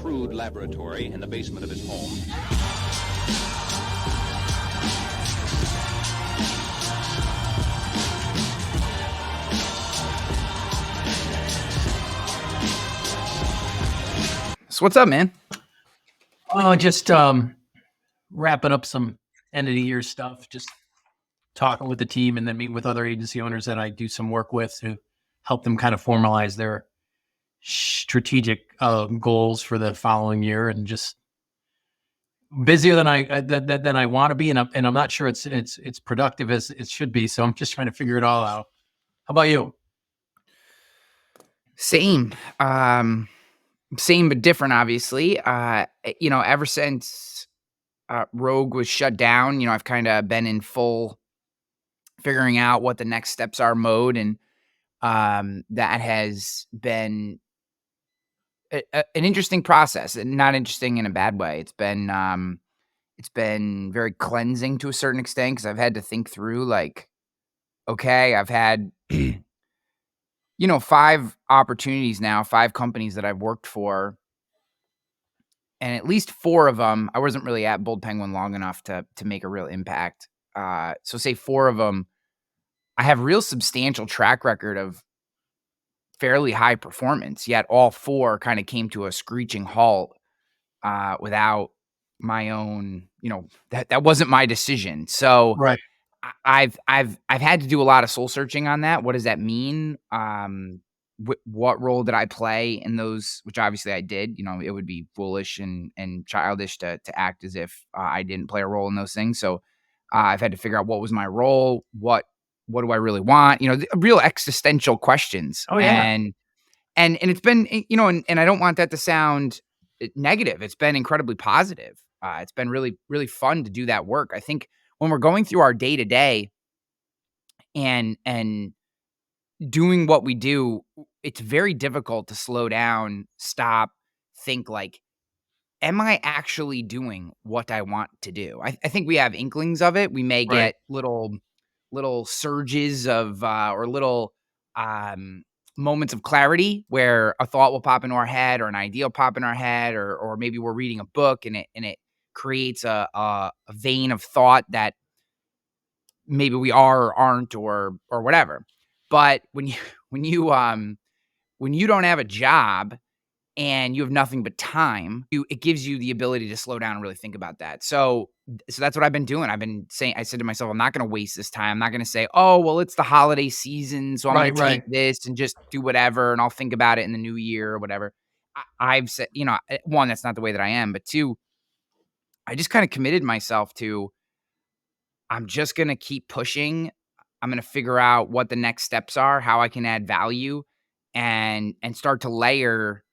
crude laboratory in the basement of his home. So what's up, man? Oh, just wrapping up some end of the year stuff, just talking with the team and then meeting with other agency owners that I do some work with to help them kind of formalize their strategic goals for the following year, and just busier than I want to be, and I'm not sure it's productive as it should be. So I'm just trying to figure it all out. How about you? Same. Same but different, obviously. Ever since Rogue was shut down, I've kind of been in full figuring out what the next steps are mode, and that has been an interesting process, and not interesting in a bad way. It's been very cleansing to a certain extent, because I've had to think through, like, okay, I've had 5 opportunities now, 5 companies that I've worked for, and at least 4 of them, I wasn't really at Bold Penguin long enough to make a real impact. So say 4 of them, I have real substantial track record of fairly high performance, yet all 4 kind of came to a screeching halt without my own, that wasn't my decision. So Right. I've had to do a lot of soul searching on that. What does that mean? What role did I play in those? Which obviously I did. It would be foolish and childish to act as if I didn't play a role in those things. So I've had to figure out what was my role. What do I really want? The real existential questions. Oh, yeah. And it's been, and I don't want that to sound negative. It's been incredibly positive. It's been really, really fun to do that work. I think when we're going through our day to day and doing what we do, it's very difficult to slow down, stop, think, like, am I actually doing what I want to do? I think we have inklings of it. We may get little surges of or little moments of clarity where a thought will pop into our head, or an idea will pop in our head, or maybe we're reading a book and it creates a vein of thought that maybe we are or aren't, or whatever. But when you don't have a job and you have nothing but time, it gives you the ability to slow down and really think about that. So that's what I've been doing. I said to myself, I'm not going to waste this time. I'm not going to say, oh, well, it's the holiday season, so I'm going to take this and just do whatever, and I'll think about it in the new year or whatever. I've said, one, that's not the way that I am. But 2, I just kind of committed myself to, I'm just going to keep pushing. I'm going to figure out what the next steps are, how I can add value, and start to layer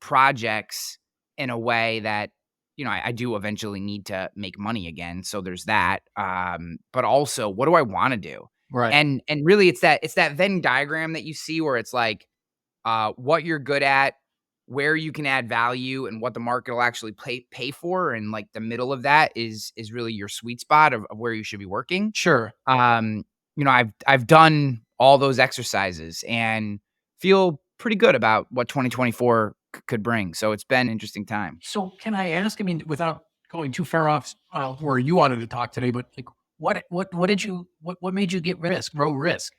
projects in a way that, I do eventually need to make money again. So there's that. But also, what do I want to do? Right. And really, it's that Venn diagram that you see where it's like, what you're good at, where you can add value, and what the market will actually pay for. And like the middle of that is really your sweet spot of where you should be working. Sure. I've done all those exercises and feel pretty good about what 2024 could bring. So it's been an interesting time. So can I ask, without going too far off where you wanted to talk today, but like, what made you get Rogue Risk?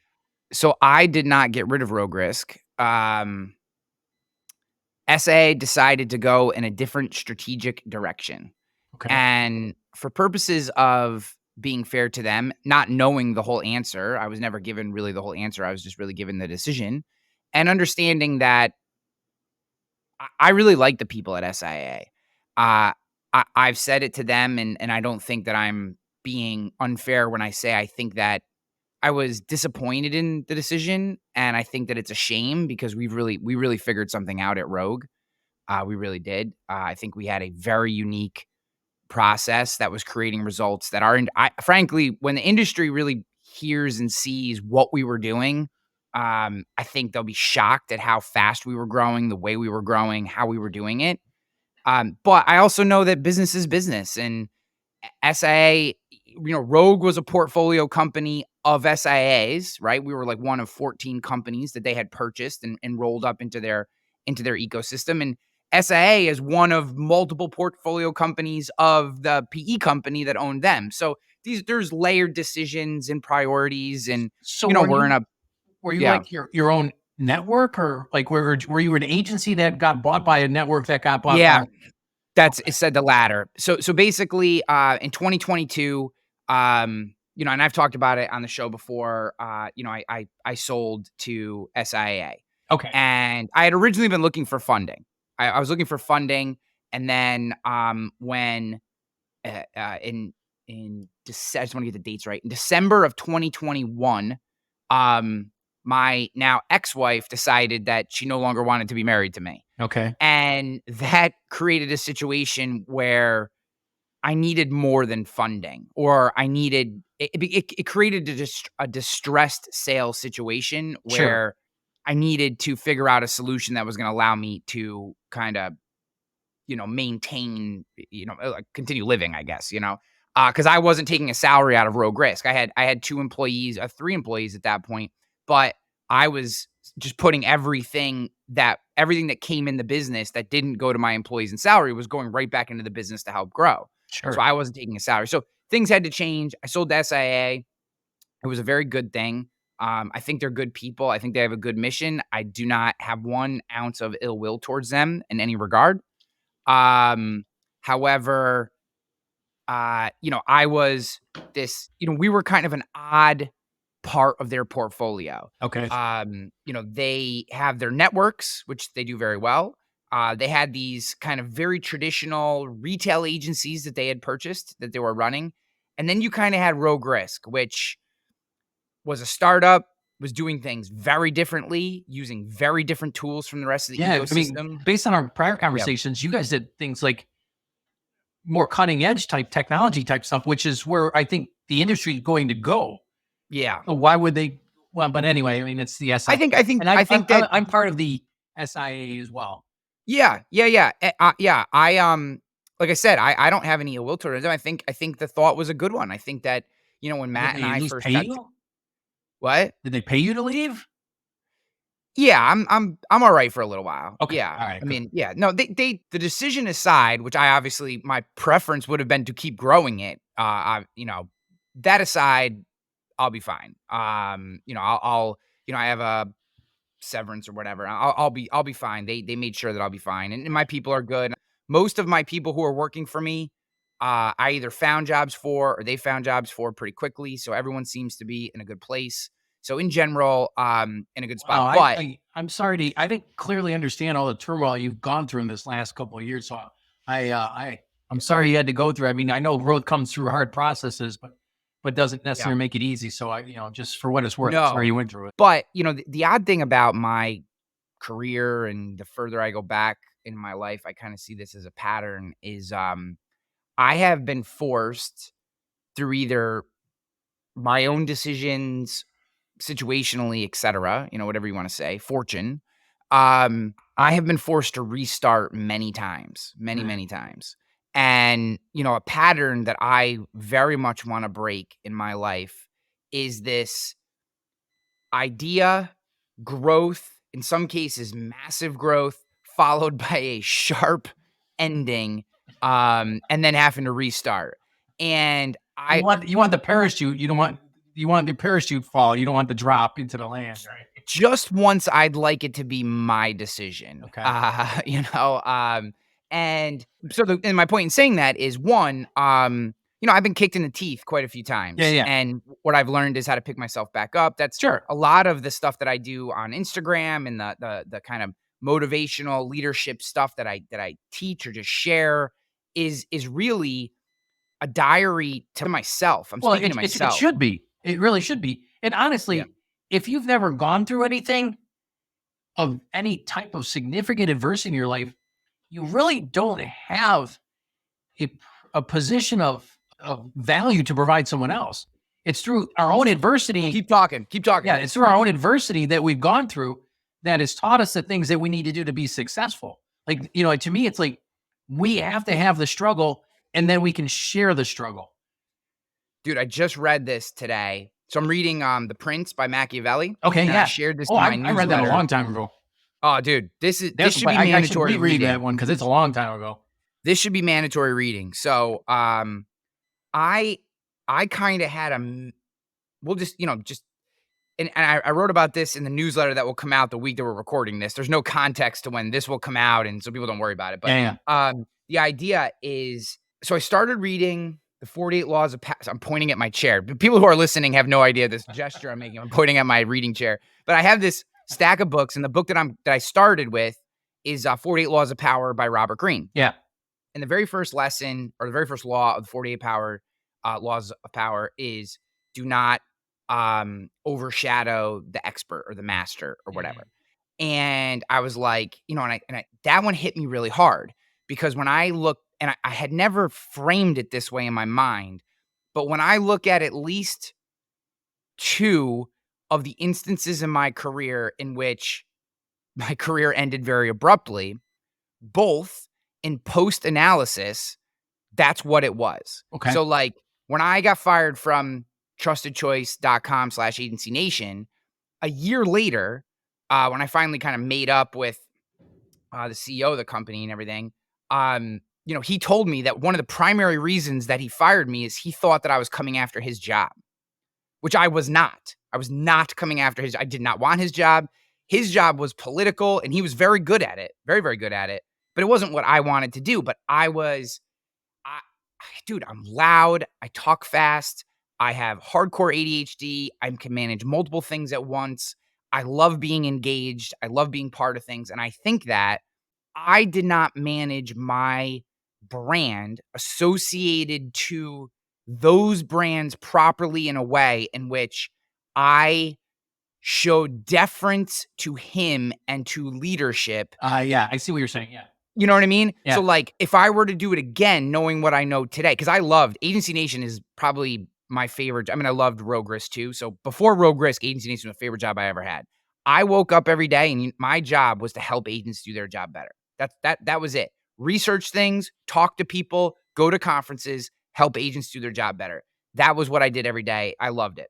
So I did not get rid of Rogue Risk. SA decided to go in a different strategic direction. Okay. And for purposes of being fair to them, not knowing the whole answer, I was never given really the whole answer. I was just really given the decision, and understanding that I really like the people at SIA. I've said it to them, and I don't think that I'm being unfair when I say I think that I was disappointed in the decision, and I think that it's a shame, because we really figured something out at Rogue. We really did. I think we had a very unique process that was creating results that frankly, when the industry really hears and sees what we were doing, I think they'll be shocked at how fast we were growing, the way we were growing, how we were doing it. But I also know that business is business, and SIA, Rogue was a portfolio company of SIA's, right? We were like one of 14 companies that they had purchased and rolled up into their ecosystem. SIA is one of multiple portfolio companies of the PE company that owned them. So there's layered decisions and priorities, and So we're in a were you yeah. like your own network, or like were you an agency that got bought by a network that got bought Yeah, by? it said the latter. So basically, in 2022, and I've talked about it on the show before. I sold to SIA, Okay. and I had originally been looking for funding. I was looking for funding, and then when in December, I just want to get the dates right. In December of 2021, my now ex-wife decided that she no longer wanted to be married to me. Okay. And that created a situation where I needed more than funding, or I needed it created a distressed sales situation Sure. where I needed to figure out a solution that was gonna allow me to kinda, maintain, like, continue living, I guess, because I wasn't taking a salary out of Rogue Risk. I had 2 employees, 3 employees at that point, but I was just putting everything that came in the business that didn't go to my employees and salary was going right back into the business to help grow. So Sure. I wasn't taking a salary. So things had to change. I sold to SIA. It was a very good thing. I think they're good people. I think they have a good mission. I do not have 1 ounce of ill will towards them in any regard. However, I was we were kind of an odd part of their portfolio. Okay. They have their networks, which they do very well. They had these kind of very traditional retail agencies that they had purchased that they were running. And then you kind of had Rogue Risk, which was a startup, was doing things very differently, using very different tools from the rest of the Yeah. I ecosystem. mean, based on our prior conversations, you guys did things like more cutting edge type technology type stuff, which is where I think the industry is going to go. Yeah. So why would they? Well, but anyway, I mean, it's the SIA. And I think that I'm part of the SIA as well. yeah. Yeah. Like I said, I don't have any ill will towards them. I think the thought was a good one. I think that, when Matt Did and they at I least first pay got you? what? Did they pay you to leave? Yeah, I'm all right for a little while. Okay. Yeah. All right. I Good. mean, yeah. No, the decision aside, which I obviously my preference would have been to keep growing it. That aside, I'll be fine. I'll I have a severance or whatever. I'll be fine. They made sure that I'll be fine, and my people are good. Most of my people who are working for me, I either found jobs for or they found jobs for pretty quickly. So everyone seems to be in a good place. So in general, in a good Wow. spot. But I'm sorry to. I didn't clearly understand all the turmoil you've gone through in this last couple of years. So I'm sorry you had to go through. I mean, I know growth comes through hard processes, but doesn't yeah, necessarily make it easy. So just for what it's worth, I'm sorry no. you went through it. But the odd thing about my career, and the further I go back in my life, I kind of see this as a pattern. Is I have been forced through either my own decisions, situationally, etc., whatever you want to say, fortune. I have been forced to restart many times, many, Mm. many times. And, a pattern that I very much want to break in my life is this idea, growth, in some cases, massive growth, followed by a sharp ending, and then having to restart. And You want the parachute. You want the parachute fall. You don't want the drop into the land, right? just once, I'd like it to be my decision. Okay. And so and my point in saying that is, one, I've been kicked in the teeth quite a few Yeah. times. Yeah. And what I've learned is how to pick myself back up. That's Sure. a lot of the stuff that I do on Instagram, and the kind of motivational leadership stuff that I teach or just share is really a diary to myself. I'm Well, speaking to it myself. should be. It really should be. And Yeah. honestly, if you've never gone through anything of any type of significant adversity in your life, you really don't have a, a position of value to provide someone else. It's through our own adversity. Keep talking. Keep talking. Yeah, it's through our own adversity that we've gone through that has taught us the things that we need to do to be successful. Like, to me, it's like we have to have the struggle and then we can share the struggle. Dude, I just read this today. So I'm reading The Prince by Machiavelli. Okay, and yeah. I shared this Oh, in my I newsletter. read that a long time ago. Oh, dude, this should be I should mandatory reread reading. that one because it's a long time ago. This should be mandatory reading. So, I kind of had we'll just, and I wrote about this in the newsletter that will come out the week that we're recording this. There's no context to when this will come out, and so people don't worry about it. But Yeah. the idea is, so I started reading the 48 Laws of Power. I'm pointing at my chair. People who are listening have no idea this gesture I'm making. I'm pointing at my reading chair. But I have this stack of books, and the book that I started with is 48 Laws of Power by Robert Greene. Yeah. And the very first lesson, or the very first law of the 48 laws of power, is do not overshadow the expert or the master or whatever. And I was like, that one hit me really hard, because when I look, and I had never framed it this way in my mind, but when I look at least 2 of the instances in my career in which my career ended very abruptly, both in post-analysis, that's what it was. Okay. So, like, when I got fired from trustedchoice.com/agency nation, a year later, when I finally kind of made up with the CEO of the company and everything, he told me that one of the primary reasons that he fired me is he thought that I was coming after his job, which I was not. I was not coming after I did not want his job. His job was political, and he was very good at it, very, very good at it. But it wasn't what I wanted to do. But dude, I'm loud. I talk fast. I have hardcore ADHD. I can manage multiple things at once. I love being engaged. I love being part of things. And I think that I did not manage my brand associated to those brands properly in a way in which I showed deference to him and to leadership. Yeah, I see what you're saying. Yeah. You know what I mean? Yeah. So, like, if I were to do it again, knowing what I know today, because I loved Agency Nation is probably my favorite. I mean, I loved Rogue Risk too. So before Rogue Risk, Agency Nation was my favorite job I ever had. I woke up every day, and my job was to help agents do their job better. That was it. Research things, talk to people, go to conferences, help agents do their job better. That was what I did every day. I loved it.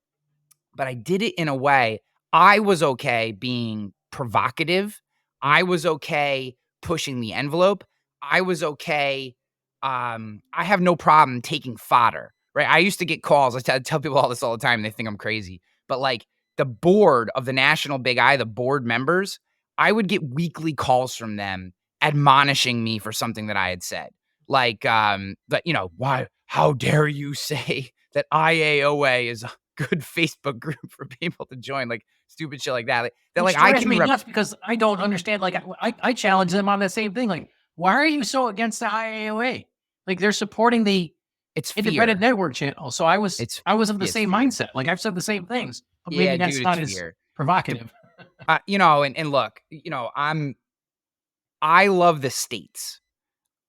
But I did it in a way I was okay being provocative. I was okay pushing the envelope. I was okay. I have no problem taking fodder, right? I used to get calls. I tell people all this all the time. They think I'm crazy. But like the board of the National Big I, the board members, I would get weekly calls from them admonishing me for something that I had said. Like, why, how dare you say that IAOA is a good Facebook group for people to join, like stupid shit like that. Which drives me nuts because I don't understand. Like I challenge them on the same thing. Like, why are you so against the IAOA? Like they're supporting the independent network channel. So I was of the same mindset. Like I've said the same things. But maybe that's not as provocative. And look, I love the states.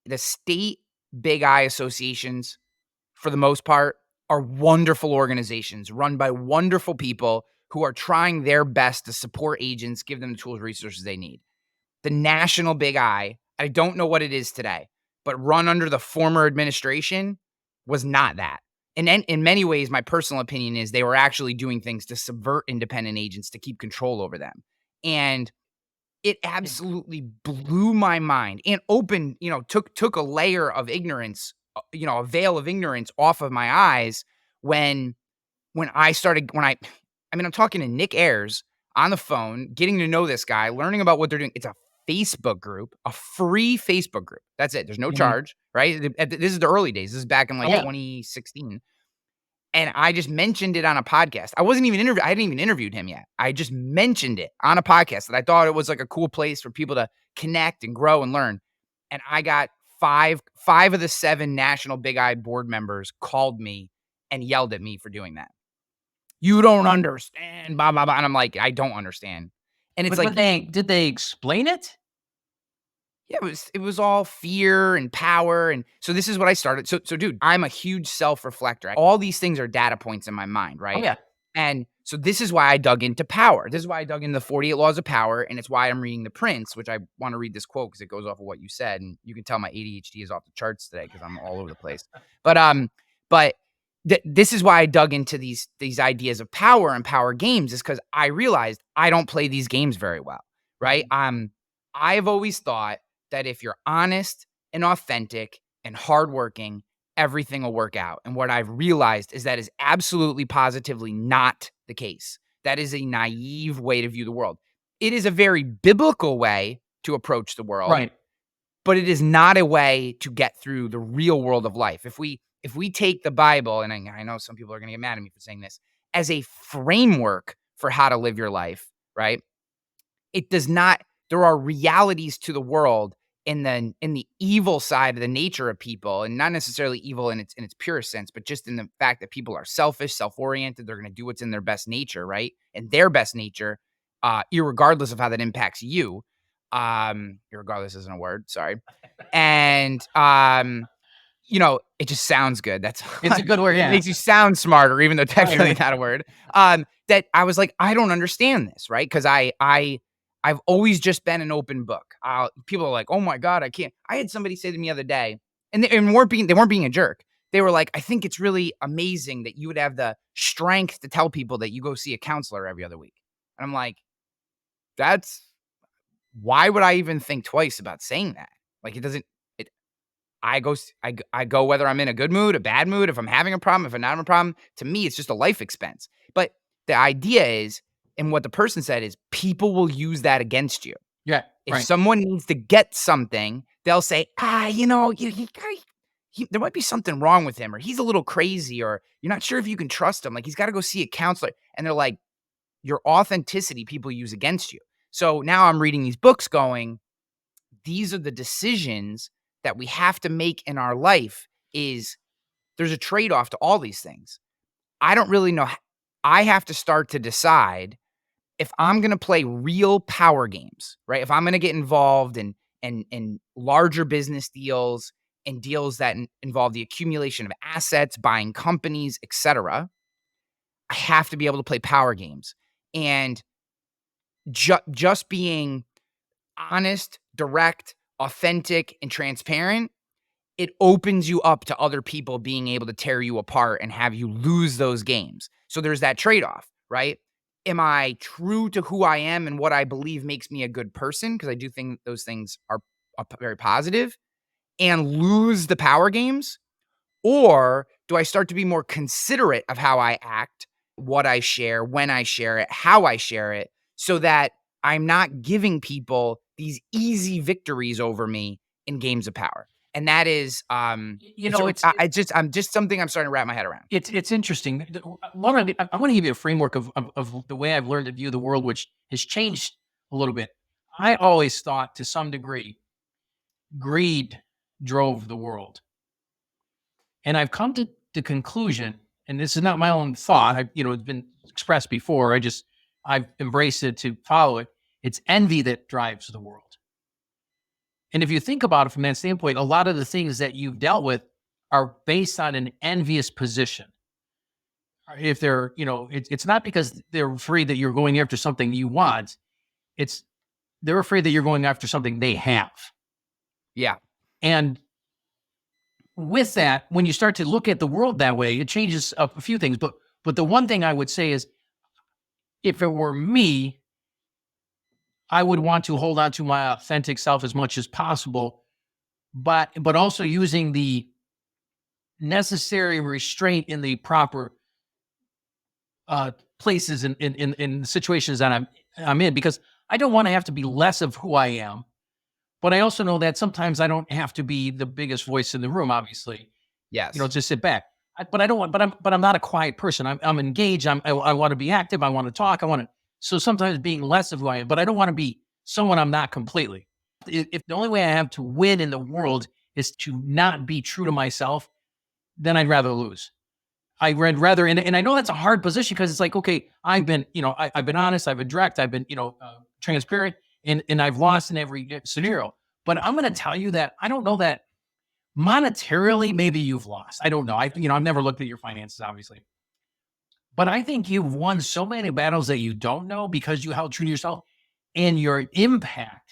The state Big I associations, for the most part, are wonderful organizations run by wonderful people who are trying their best to support agents, give them the tools, resources they need. The National Big I don't know what it is today, but run under the former administration was not that. And in many ways, my personal opinion is they were actually doing things to subvert independent agents to keep control over them. And it absolutely blew my mind and opened, took a layer of ignorance, a veil of ignorance off of my eyes when I'm talking to Nick Ayers on the phone, getting to know this guy, learning about what they're doing. It's a Facebook group, a free Facebook group. That's it. There's no charge, right? This is the early days. This is back in 2016. And I just mentioned it on a podcast. I hadn't even interviewed him yet. I just mentioned it on a podcast that I thought it was like a cool place for people to connect and grow and learn. And I got five of the 7 National Big I board members called me and yelled at me for doing that. You don't understand, blah, blah, blah. And I'm like, I don't understand. And it's did they explain it? Yeah, it was all fear and power. And so this is what I started. So dude, I'm a huge self-reflector. All these things are data points in my mind, right? Oh, yeah. And so this is why I dug into power. This is why I dug into the 48 Laws of Power. And it's why I'm reading The Prince, which I want to read this quote because it goes off of what you said. And you can tell my ADHD is off the charts today because I'm all over the place. But this is why I dug into these ideas of power and power games, is because I realized I don't play these games very well. right? I've always thought that if you're honest and authentic and hardworking, everything will work out. And what I've realized is that is absolutely positively not the case. That is a naive way to view the world. It is a very biblical way to approach the world, Right. but it is not a way to get through the real world of life. If we take the Bible, and I know some people are going to get mad at me for saying this, as a framework for how to live your life, right? It does not. There are realities to the world in the evil side of the nature of people, and not necessarily evil in its purest sense, but just in the fact that people are selfish, self-oriented. They're going to do what's in their best nature, right? And their best nature, irregardless of how that impacts you. Irregardless isn't a word. Sorry. And it just sounds good. That's It's a good word. it Yeah. makes you sound smarter, even though technically Right. not a word. That I was like, I don't understand this, right? Because I've always just been an open book. People are like, oh my God, I can't. I had somebody say to me the other day, and they weren't being a jerk. They were like, I think it's really amazing that you would have the strength to tell people that you go see a counselor every other week. And I'm like, why would I even think twice about saying that? Like, it doesn't. I go whether I'm in a good mood, a bad mood, if I'm having a problem, if I'm not having a problem. To me, it's just a life expense. But the idea is, and what the person said is, people will use that against you. Yeah. If Right. someone needs to get something, they'll say, there might be something wrong with him, or he's a little crazy, or you're not sure if you can trust him. Like, he's got to go see a counselor. And they're like, your authenticity people use against you. So now I'm reading these books going, these are the decisions that we have to make in our life. Is there's a trade-off to all these things. I don't really know. I have to start to decide if I'm going to play real power games, right? If I'm going to get involved in larger business deals and deals that involve the accumulation of assets, buying companies, etc. I have to be able to play power games. And just being honest, direct, authentic, and transparent, it opens you up to other people being able to tear you apart and have you lose those games. So there's that trade-off, right? Am I true to who I am and what I believe makes me a good person? Because I do think those things are very positive, and lose the power games? Or do I start to be more considerate of how I act, what I share, when I share it, how I share it, so that I'm not giving people these easy victories over me in games of power? And that is, I'm just something I'm starting to wrap my head around. It's interesting. Laura, I want to give you a framework of the way I've learned to view the world, which has changed a little bit. I always thought, to some degree, greed drove the world, and I've come to the conclusion, and this is not my own thought. It's been expressed before. I've embraced it to follow it. It's envy that drives the world. And if you think about it from that standpoint, a lot of the things that you've dealt with are based on an envious position. If they're, it's not because they're afraid that you're going after something you want. It's they're afraid that you're going after something they have. Yeah. And with that, when you start to look at the world that way, it changes a few things. But the one thing I would say is, if it were me, I would want to hold on to my authentic self as much as possible, but also using the necessary restraint in the proper places in situations that I'm in, because I don't want to have to be less of who I am. But I also know that sometimes I don't have to be the biggest voice in the room, obviously. Yes. Just sit back. But I don't want. But I'm not a quiet person. I'm engaged. I want to be active. I want to talk. So sometimes being less of who I am, but I don't want to be someone I'm not completely. If the only way I have to win in the world is to not be true to myself, then I'd rather lose. I'd rather, and I know that's a hard position, because it's like, okay, I've been honest, I've been direct, I've been, transparent, and I've lost in every scenario. But I'm going to tell you that I don't know that monetarily, maybe you've lost. I don't know. I've never looked at your finances, obviously. But I think you've won so many battles that you don't know, because you held true to yourself, and your impact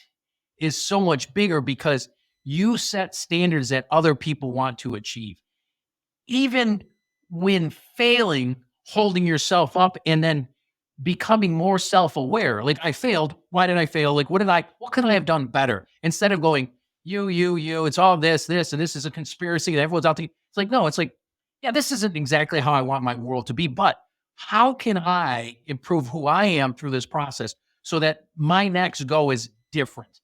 is so much bigger because you set standards that other people want to achieve. Even when failing, holding yourself up and then becoming more self-aware. Like, I failed. Why did I fail? Like, what could I have done better? Instead of going, you, it's all this, and this is a conspiracy that everyone's out to. It's like, no, it's like, yeah, this isn't exactly how I want my world to be, but how can I improve who I am through this process so that my next go is different?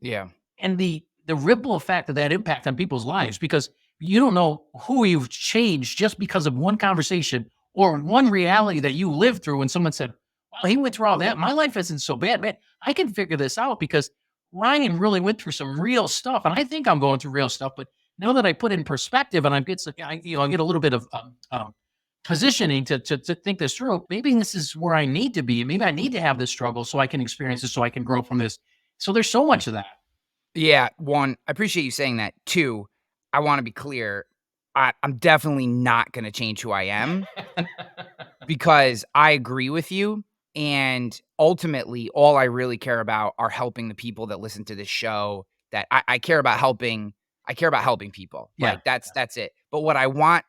Yeah. And the ripple effect of that impact on people's lives, because you don't know who you've changed just because of one conversation or one reality that you lived through when someone said, well, he went through all that. My life isn't so bad, man. I can figure this out because Ryan really went through some real stuff. And I think I'm going through real stuff, but now that I put it in perspective and I get a little bit of positioning to think this through, maybe this is where I need to be. Maybe I need to have this struggle so I can experience it, so I can grow from this. So there's so much of that. Yeah. One, I appreciate you saying that. Two, I want to be clear. I'm definitely not going to change who I am because I agree with you. And ultimately, all I really care about are helping the people that listen to this show. That I care about helping. I care about helping people. Yeah. Like that's it. But what I want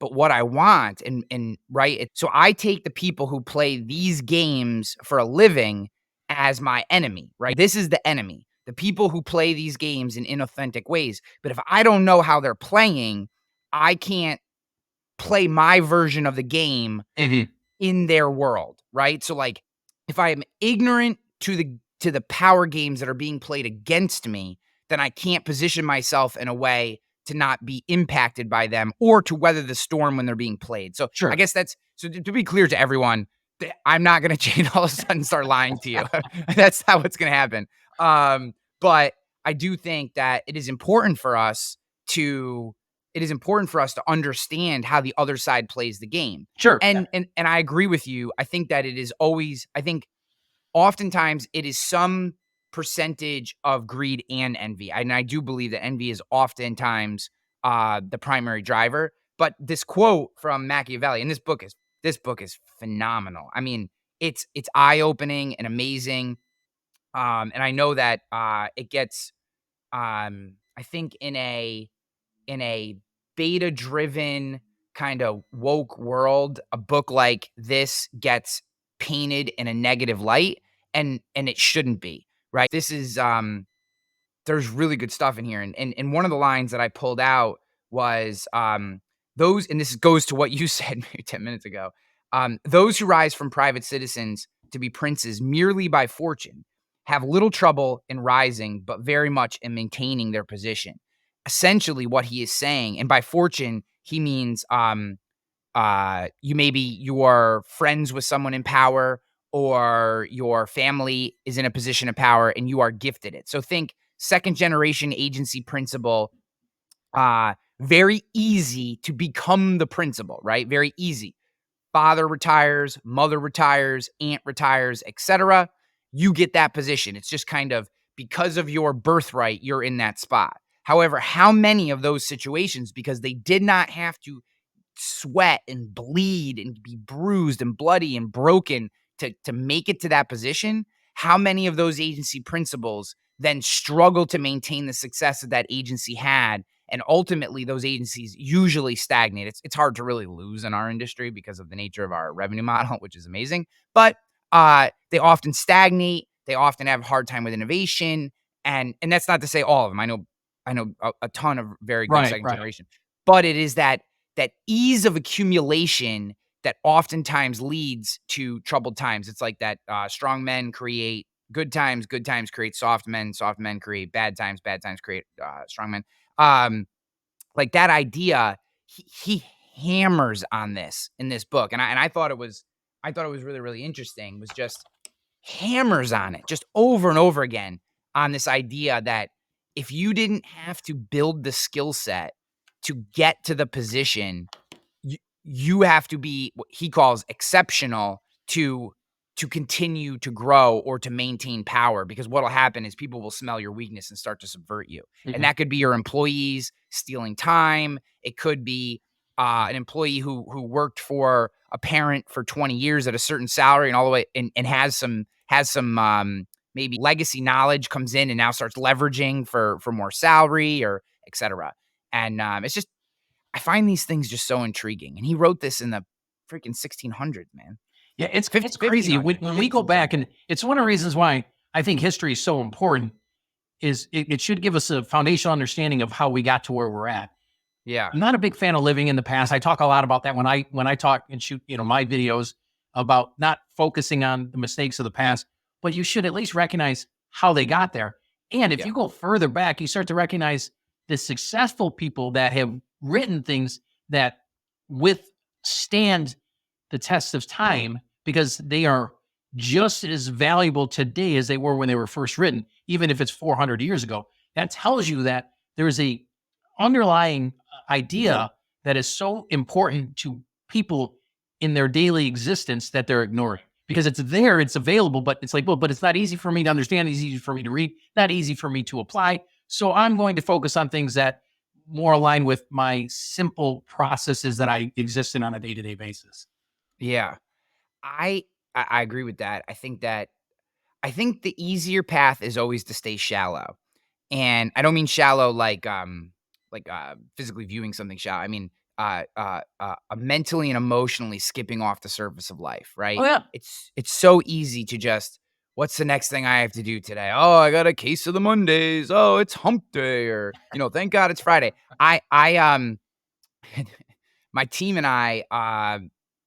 and right, so I take the people who play these games for a living as my enemy, right? This is the enemy, the people who play these games in inauthentic ways. But if I don't know how they're playing, I can't play my version of the game in their world, right? So like if I am ignorant to the power games that are being played against me, then I can't position myself in a way to not be impacted by them or to weather the storm when they're being played. So Sure. I guess that's so to be clear to everyone, I'm not going to change all of a sudden start lying to you. That's not what's going to happen. But I do think that it is important for us to understand how the other side plays the game. Sure. And I agree with you. I think that it is always, I think oftentimes it is some percentage of greed and envy. And I do believe that envy is oftentimes the primary driver. But this quote from Machiavelli, and this book is phenomenal. I mean, it's eye-opening and amazing. And I know that it gets I think in a beta-driven kind of woke world, a book like this gets painted in a negative light, and it shouldn't be, right? This is there's really good stuff in here, and one of the lines that I pulled out was those, and this goes to what you said maybe 10 minutes ago. Those who rise from private citizens to be princes merely by fortune have little trouble in rising, but very much in maintaining their position. Essentially, what he is saying, and by fortune, he means you are friends with someone in power, or your family is in a position of power and you are gifted it. So think second generation agency principle. Very easy to become the principal, right? Very easy. Father retires, mother retires, aunt retires, etc. You get that position. It's just kind of because of your birthright, you're in that spot. However, how many of those situations, because they did not have to sweat and bleed and be bruised and bloody and broken to make it to that position, how many of those agency principals then struggle to maintain the success that agency had? And ultimately, those agencies usually stagnate. It's hard to really lose in our industry because of the nature of our revenue model, which is amazing. But they often stagnate. They often have a hard time with innovation. And that's not to say all of them. I know a ton of very good second generation. But it is that ease of accumulation that oftentimes leads to troubled times. It's like that strong men create good times create soft men create bad times create strong men. Like that idea, he hammers on this in this book, and I thought it was really, really interesting. Was just hammers on it just over and over again on this idea that if you didn't have to build the skill set to get to the position, you have to be what he calls exceptional to continue to grow or to maintain power, because what'll happen is people will smell your weakness and start to subvert you. And that could be your employees stealing time. It could be an employee who worked for a parent for 20 years at a certain salary and all the way and has some maybe legacy knowledge, comes in and now starts leveraging for more salary or et cetera. And it's just, I find these things just so intriguing. And he wrote this in the freaking 1600s, man. Yeah, it's 50 it's crazy 1500. when we go back, and it's one of the reasons why I think history is so important. Is it should give us a foundational understanding of how we got to where we're at. Yeah. I'm not a big fan of living in the past. I talk a lot about that when I talk and shoot, my videos about not focusing on the mistakes of the past, but you should at least recognize how they got there. And if Yeah. you go further back, you start to recognize the successful people that have written things that withstand the test of time because they are just as valuable today as they were when they were first written, even if it's 400 years ago. That tells you that there is a underlying idea that is so important to people in their daily existence that they're ignoring because it's there, it's available, but it's like, well, but it's not easy for me to understand, it's easy for me to read, not easy for me to apply. So I'm going to focus on things that more align with my simple processes that I exist in on a day-to-day basis. Yeah. I agree with that. I think the easier path is always to stay shallow. And I don't mean shallow like physically viewing something shallow. I mean mentally and emotionally skipping off the surface of life, Oh right? yeah. It's so easy to just, what's the next thing I have to do today? Oh, I got a case of the Mondays. Oh, it's hump day, or thank God it's Friday. I my team and I,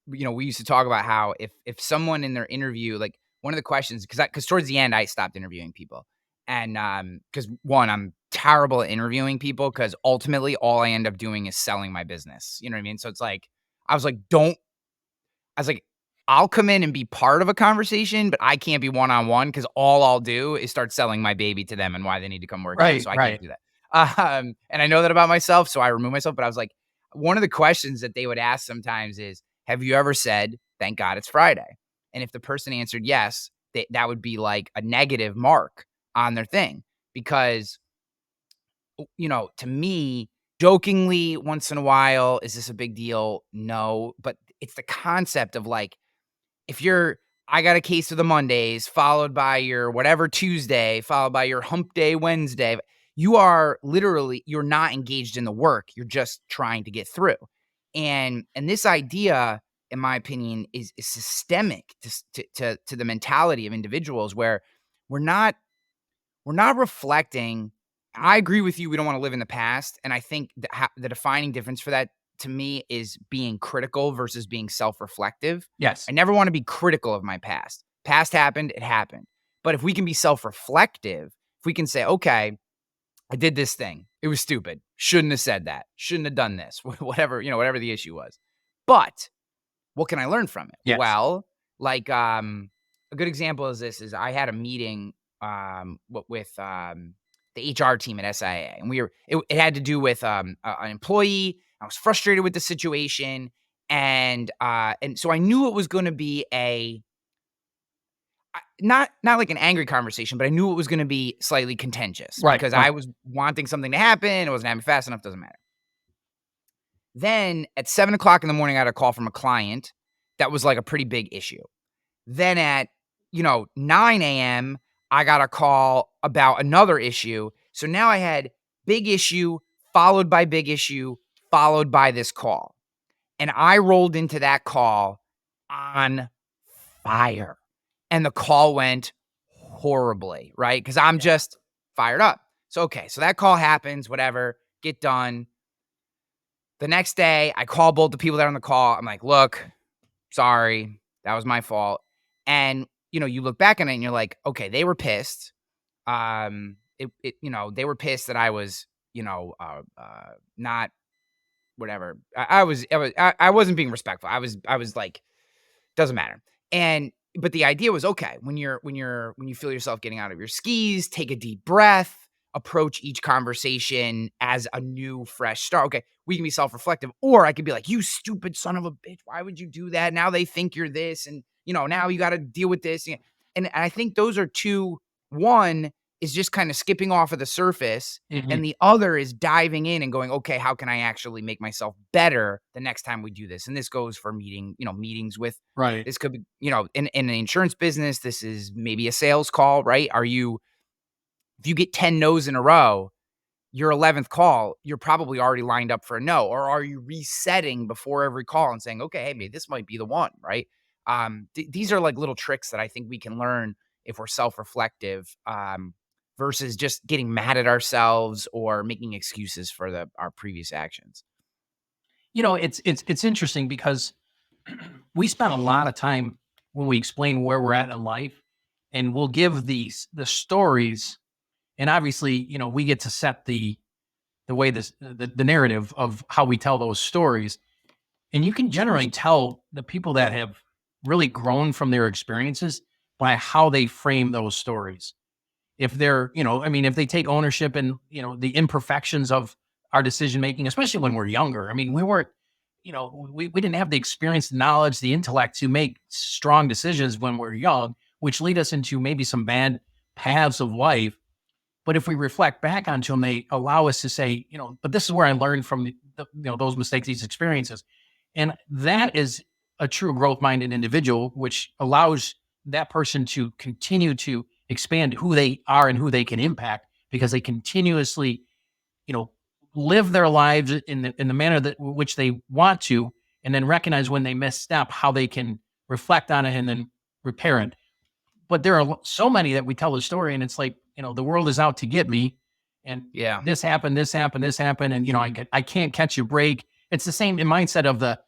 we used to talk about how if someone in their interview, like one of the questions, because towards the end I stopped interviewing people, and because one, I'm terrible at interviewing people because ultimately all I end up doing is selling my business. You know what I mean? So it's like I was like, don't. I was like, I'll come in and be part of a conversation, but I can't be one on one because all I'll do is start selling my baby to them and why they need to come work here. Right, So I can't right. do that. And I know that about myself, so I remove myself. But I was like, one of the questions that they would ask sometimes is, "Have you ever said, 'Thank God it's Friday'?" And if the person answered yes, that would be like a negative mark on their thing because to me, jokingly once in a while, is this a big deal? No, but it's the concept of like, if I got a case of the Mondays, followed by your whatever Tuesday, followed by your hump day Wednesday, you're not engaged in the work. You're just trying to get through. And this idea, in my opinion, is systemic to the mentality of individuals where we're not we're not reflecting. I agree with you. We don't want to live in the past. And I think the defining difference for that to me is being critical versus being self-reflective. Yes. I never want to be critical of my past. Past happened, it happened. But if we can be self-reflective, if we can say, okay, I did this thing. It was stupid. Shouldn't have said that. Shouldn't have done this. Whatever the issue was. But what can I learn from it? Yes. Well, like a good example is this: is I had a meeting with the HR team at SIA, and it had to do with an employee. I was frustrated with the situation, and so I knew it was going to be not like an angry conversation, but I knew it was going to be slightly contentious Right, because right. I was wanting something to happen. It wasn't happening fast enough. Doesn't matter. Then at 7 o'clock in the morning, I got a call from a client that was like a pretty big issue. Then at 9 a.m., I got a call about another issue. So now I had big issue, followed by big issue, followed by this call. And I rolled into that call on fire. And the call went horribly, right? Because I'm just fired up. So, okay, so that call happens, whatever, get done. The next day, I call both the people that are on the call. I'm like, look, sorry, that was my fault. And, you look back on it and you're like, okay, they were pissed. They were pissed that I was, not whatever. I wasn't being respectful. I was like, doesn't matter. But the idea was, okay, when you feel yourself getting out of your skis, take a deep breath, approach each conversation as a new, fresh start. Okay, we can be self-reflective, or I could be like, you stupid son of a bitch, why would you do that? Now they think you're this, and now you got to deal with this. And I think those are two. One is just kind of skipping off of the surface, Mhm. and the other is diving in and going, okay, how can I actually make myself better the next time we do this? And this goes for meetings with, Right. this could be, in the insurance business, this is maybe a sales call, right? If you get 10 no's in a row, your 11th call, you're probably already lined up for a no. Or are you resetting before every call and saying, okay, hey, maybe this might be the one, right? These are like little tricks that I think we can learn if we're self-reflective, versus just getting mad at ourselves or making excuses for our previous actions. It's interesting because we spend a lot of time when we explain where we're at in life, and we'll give the stories, and obviously, we get to set the way the narrative of how we tell those stories. And you can generally tell the people that have really grown from their experiences by how they frame those stories. If they're, if they take ownership and, the imperfections of our decision making, especially when we're younger. I mean, we weren't, we didn't have the experience, the knowledge, the intellect to make strong decisions when we're young, which lead us into maybe some bad paths of life. But if we reflect back onto them, they allow us to say, but this is where I learned from those mistakes, these experiences. And that is a true growth minded individual, which allows that person to continue to expand who they are and who they can impact, because they continuously, live their lives in the manner that which they want to, and then recognize when they misstep, how they can reflect on it and then repair it. But there are so many that we tell the story, and it's like, the world is out to get me, and Yeah. this happened, this happened, this happened, and I can't catch a break. It's the same mindset of the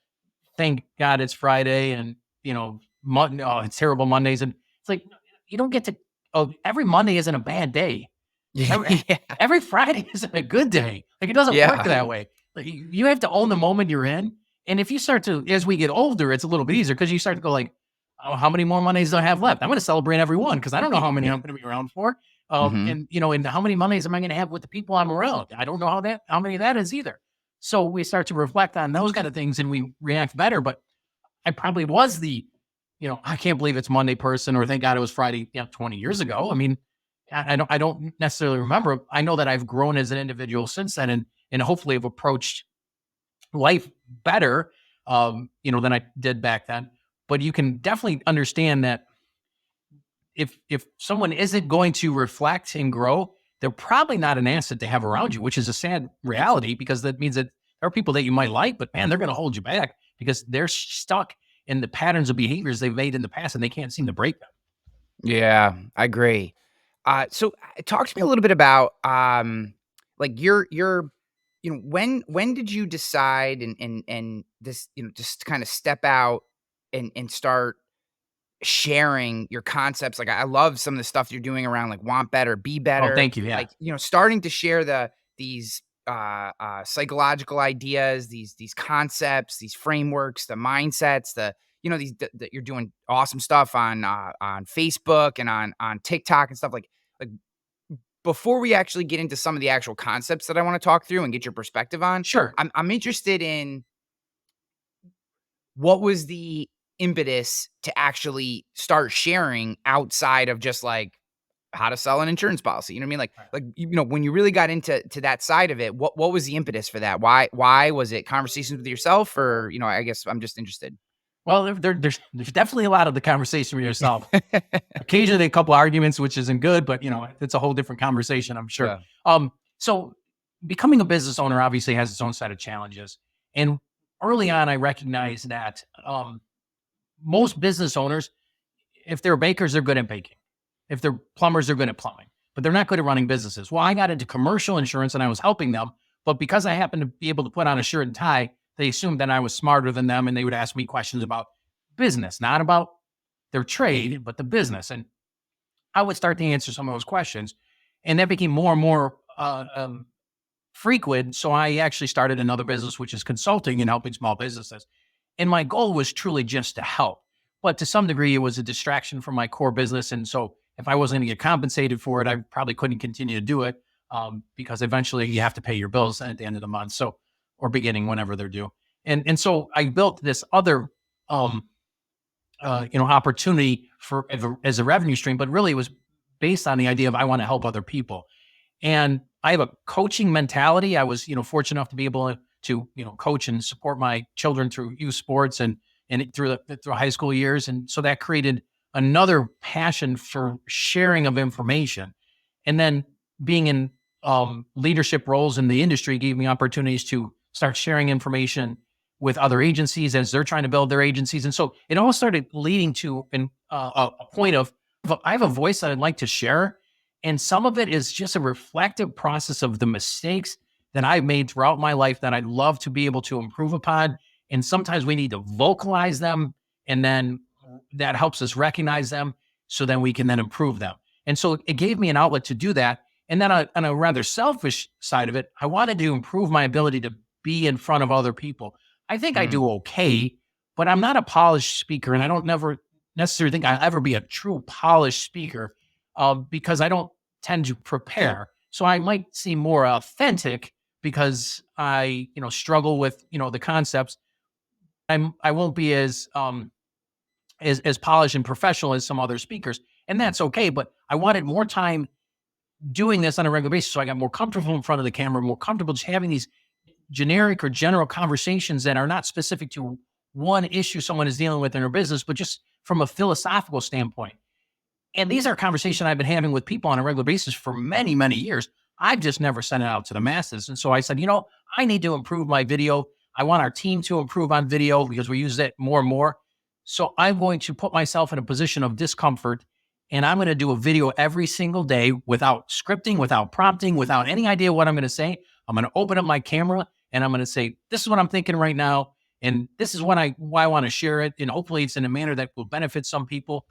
thank God it's Friday, and it's terrible Mondays, and it's like you don't get to. Oh, every Monday isn't a bad day. Every, Yeah. every Friday isn't a good day. Like, it doesn't work Yeah. that way. Like, you have to own the moment you're in, and if you start to, as we get older, it's a little bit easier because you start to go like, oh, how many more Mondays do I have left? I'm going to celebrate every one because I don't know how many I'm going to be around for. Mhm. And how many Mondays am I going to have with the people I'm around? I don't know how many of that is either. So we start to reflect on those kind of things and we react better. But I probably was I can't believe it's Monday person, or thank God it was Friday, 20 years ago. I mean, I don't necessarily remember. I know that I've grown as an individual since then, and hopefully have approached life better, than I did back then. But you can definitely understand that if someone isn't going to reflect and grow, they're probably not an asset to have around you, which is a sad reality, because that means that there are people that you might like, but man, they're going to hold you back because they're stuck in the patterns of behaviors they've made in the past and they can't seem to break them. Yeah, I agree. So talk to me a little bit about like your when did you decide and this just kind of step out and start sharing your concepts? Like I love some of the stuff you're doing around like want better, be Oh, better, thank you. Yeah. like starting to share these psychological ideas, these concepts, these frameworks, the mindsets, these that you're doing awesome stuff on Facebook and on TikTok and stuff like before we actually get into some of the actual concepts that I want to talk through and get your perspective on. Sure. I'm interested in what was the impetus to actually start sharing outside of just like how to sell an insurance policy. You know what I mean? When you really got into that side of it, what was the impetus for that? Why was it conversations with yourself, or I guess I'm just interested. Well, there's definitely a lot of the conversation with yourself. Occasionally a couple arguments, which isn't good, but it's a whole different conversation, I'm sure. Yeah. So becoming a business owner obviously has its own set of challenges. And early on, I recognized that most business owners, if they're bakers, they're good at baking. If they're plumbers, they're good at plumbing, but they're not good at running businesses. Well, I got into commercial insurance and I was helping them, but because I happened to be able to put on a shirt and tie, they assumed that I was smarter than them and they would ask me questions about business, not about their trade, but the business. And I would start to answer some of those questions. And that became more and more frequent. So I actually started another business, which is consulting and helping small businesses. And my goal was truly just to help. But to some degree, it was a distraction from my core business. And so if I wasn't going to get compensated for it, I probably couldn't continue to do it, because eventually you have to pay your bills at the end of the month. So, or beginning whenever they're due. And so I built this other, opportunity as a revenue stream, but really it was based on the idea of I want to help other people. And I have a coaching mentality. I was, fortunate enough to be able to, coach and support my children through youth sports and through high school years. And so that created another passion for sharing of information. And then being in leadership roles in the industry gave me opportunities to start sharing information with other agencies as they're trying to build their agencies. And so it all started leading to a point of, I have a voice that I'd like to share. And some of it is just a reflective process of the mistakes that I've made throughout my life that I'd love to be able to improve upon. And sometimes we need to vocalize them, and then that helps us recognize them so then we can then improve them. And so it gave me an outlet to do that. And then on a rather selfish side of it, I wanted to improve my ability to be in front of other people. I think I do okay, but I'm not a polished speaker, and I don't never necessarily think I'll ever be a true polished speaker because I don't tend to prepare. So I might seem more authentic because I, struggle with, the concepts. I won't be as polished and professional as some other speakers, and that's okay. But I wanted more time doing this on a regular basis, so I got more comfortable in front of the camera, more comfortable just having these generic or general conversations that are not specific to one issue someone is dealing with in their business, but just from a philosophical standpoint. And these are conversations I've been having with people on a regular basis for many, many years. I've just never sent it out to the masses. And so I said, I need to improve my video. I want our team to improve on video because we use it more and more. So I'm going to put myself in a position of discomfort, and I'm going to do a video every single day without scripting, without prompting, without any idea what I'm going to say. I'm going to open up my camera and I'm going to say, this is what I'm thinking right now. And this is why I want to share it. And hopefully it's in a manner that will benefit some people.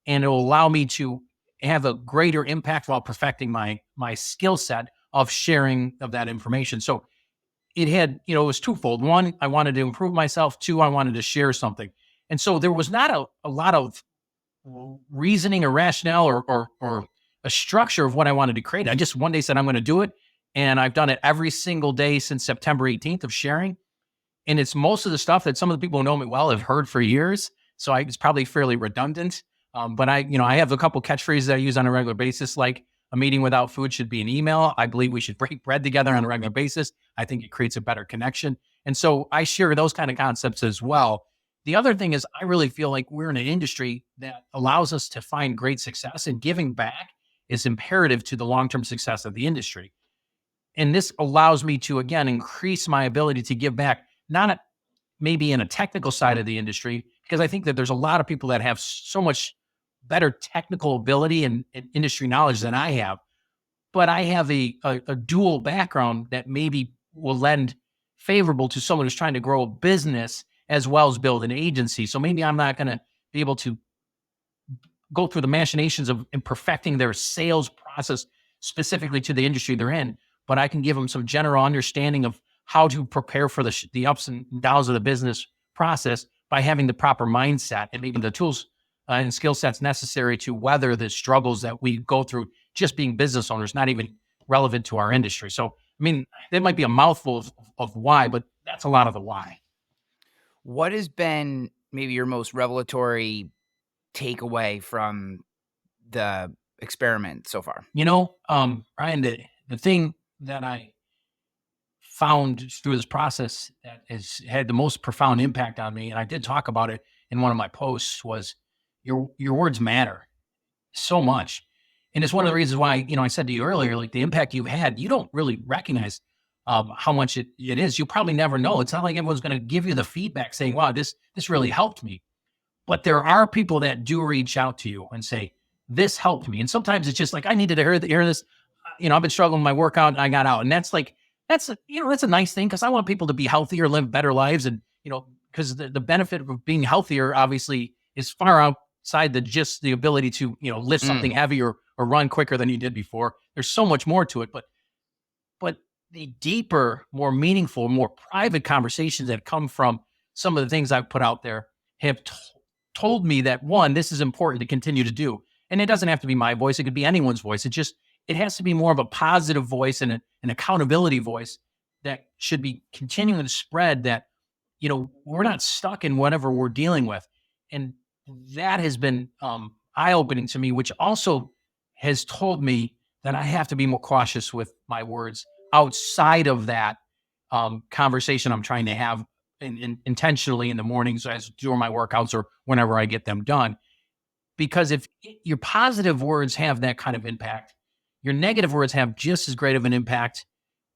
And it will allow me to have a greater impact while perfecting my skill set of sharing of that information. So it had, it was twofold. One, I wanted to improve myself. Two, I wanted to share something. And so there was not a lot of reasoning or rationale or a structure of what I wanted to create. I just one day said, I'm going to do it. And I've done it every single day since September 18th of sharing. And it's most of the stuff that some of the people who know me well have heard for years. So it's probably fairly redundant. But I have a couple catchphrases that I use on a regular basis, like a meeting without food should be an email. I believe we should break bread together on a regular basis. I think it creates a better connection. And so I share those kind of concepts as well. The other thing is I really feel like we're in an industry that allows us to find great success, and giving back is imperative to the long-term success of the industry. And this allows me to, again, increase my ability to give back, not maybe in a technical side of the industry, because I think that there's a lot of people that have so much better technical ability and industry knowledge than I have. But I have a dual background that maybe will lend favorable to someone who's trying to grow a business as well as build an agency. So maybe I'm not going to be able to go through the machinations of perfecting their sales process specifically to the industry they're in, but I can give them some general understanding of how to prepare for the ups and downs of the business process by having the proper mindset and maybe the tools and skill sets necessary to weather the struggles that we go through just being business owners, not even relevant to our industry. So, that might be a mouthful of why, but that's a lot of the why. What has been maybe your most revelatory takeaway from the experiment so far? Ryan, the thing that I found through this process that has had the most profound impact on me, and I did talk about it in one of my posts, was your words matter so much. And it's one of the reasons why, I said to you earlier, like the impact you've had, you don't really recognize how much it is. You'll probably never know. It's not like everyone's going to give you the feedback saying, wow, this really helped me. But there are people that do reach out to you and say, this helped me. And sometimes it's just like, I needed to hear this. I've been struggling with my workout and I got out. And that's a nice thing, because I want people to be healthier, live better lives. And, because the benefit of being healthier obviously is far outside just the ability to, lift something heavier or run quicker than you did before. There's so much more to it. But the deeper, more meaningful, more private conversations that come from some of the things I've put out there have told me that, one, this is important to continue to do. And it doesn't have to be my voice. It could be anyone's voice. It has to be more of a positive voice and an accountability voice that should be continuing to spread that, we're not stuck in whatever we're dealing with. And that has been eye-opening to me, which also has told me that I have to be more cautious with my words outside of that conversation I'm trying to have intentionally in the mornings as during my workouts or whenever I get them done. Because if your positive words have that kind of impact, your negative words have just as great of an impact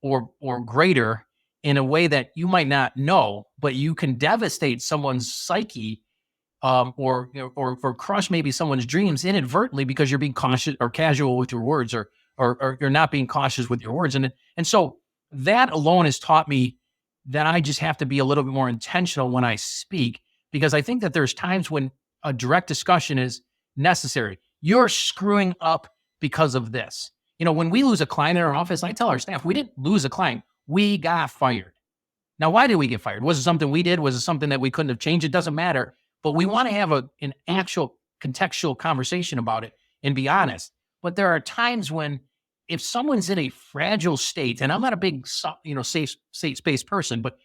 or greater. in a way that you might not know, but you can devastate someone's psyche, or crush maybe someone's dreams inadvertently because you're being cautious or casual with your words, or you're not being cautious with your words. And so that alone has taught me that I just have to be a little bit more intentional when I speak, because I think that there's times when a direct discussion is necessary. You're screwing up because of this. When we lose a client in our office, I tell our staff, we didn't lose a client. We got fired. Now, why did we get fired? Was it something we did? Was it something that we couldn't have changed? It doesn't matter. But we want to have an actual contextual conversation about it and be honest. But there are times when, if someone's in a fragile state, and I'm not a big, safe space person, but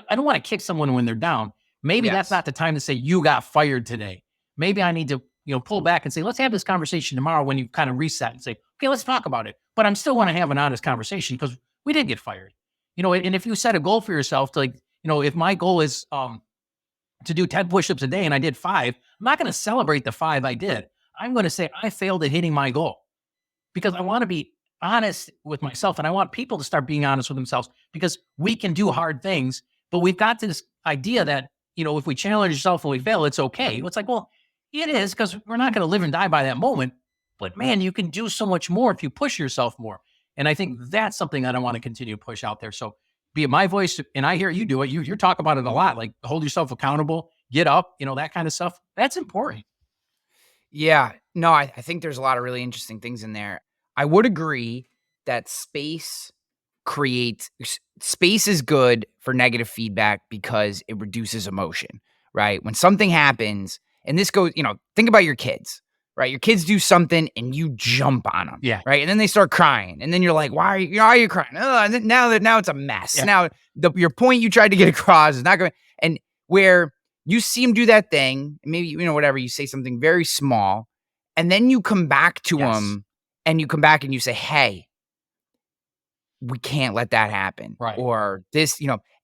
I don't want to kick someone when they're down. Maybe that's not the time to say, you got fired today. Maybe I need to, pull back and say, let's have this conversation tomorrow when you kind of reset and say, okay, let's talk about it. But I'm still want to have an honest conversation because we did get fired. And if you set a goal for yourself, to if my goal is to do 10 push-ups a day and I did 5, I'm not going to celebrate the 5 I did. I'm going to say I failed at hitting my goal, because I want to be honest with myself, and I want people to start being honest with themselves, because we can do hard things, but we've got this idea that, if we challenge yourself and we fail, it's okay. It's like, well, it is, because we're not going to live and die by that moment. But man, you can do so much more if you push yourself more. And I think that's something that I want to continue to push out there. So be it my voice, and I hear you do it. You're talking about it a lot, like hold yourself accountable, get up, that kind of stuff. That's important. Yeah, no, I think there's a lot of really interesting things in there. I would agree that space is good for negative feedback because it reduces emotion, right? When something happens, and this goes, think about your kids, right? Your kids do something and you jump on them, right? And then they start crying, and then you're like, why are you crying? Oh, and then now it's a mess. Yeah. Now your point you tried to get across is not going, and where you see them do that thing, maybe, whatever, you say something very small, and then you come back to them, and you come back and you say, hey, we can't let that happen. Right. Or this,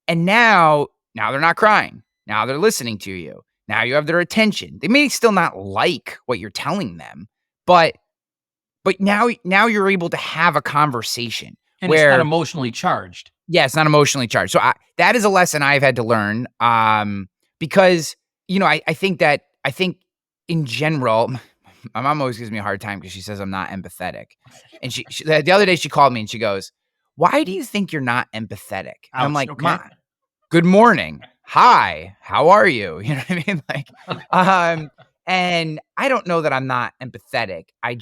and now they're not crying. Now they're listening to you. Now you have their attention. They may still not like what you're telling them, but now you're able to have a conversation. And it's not emotionally charged. Yeah, it's not emotionally charged. So that is a lesson I've had to learn. Because, I think in general, my mom always gives me a hard time because she says I'm not empathetic. And she the other day she called me and she goes, why do you think you're not empathetic? And I'm like, okay. Ma, good morning. Hi, how are you? You know what I mean? Like, and I don't know that I'm not empathetic. I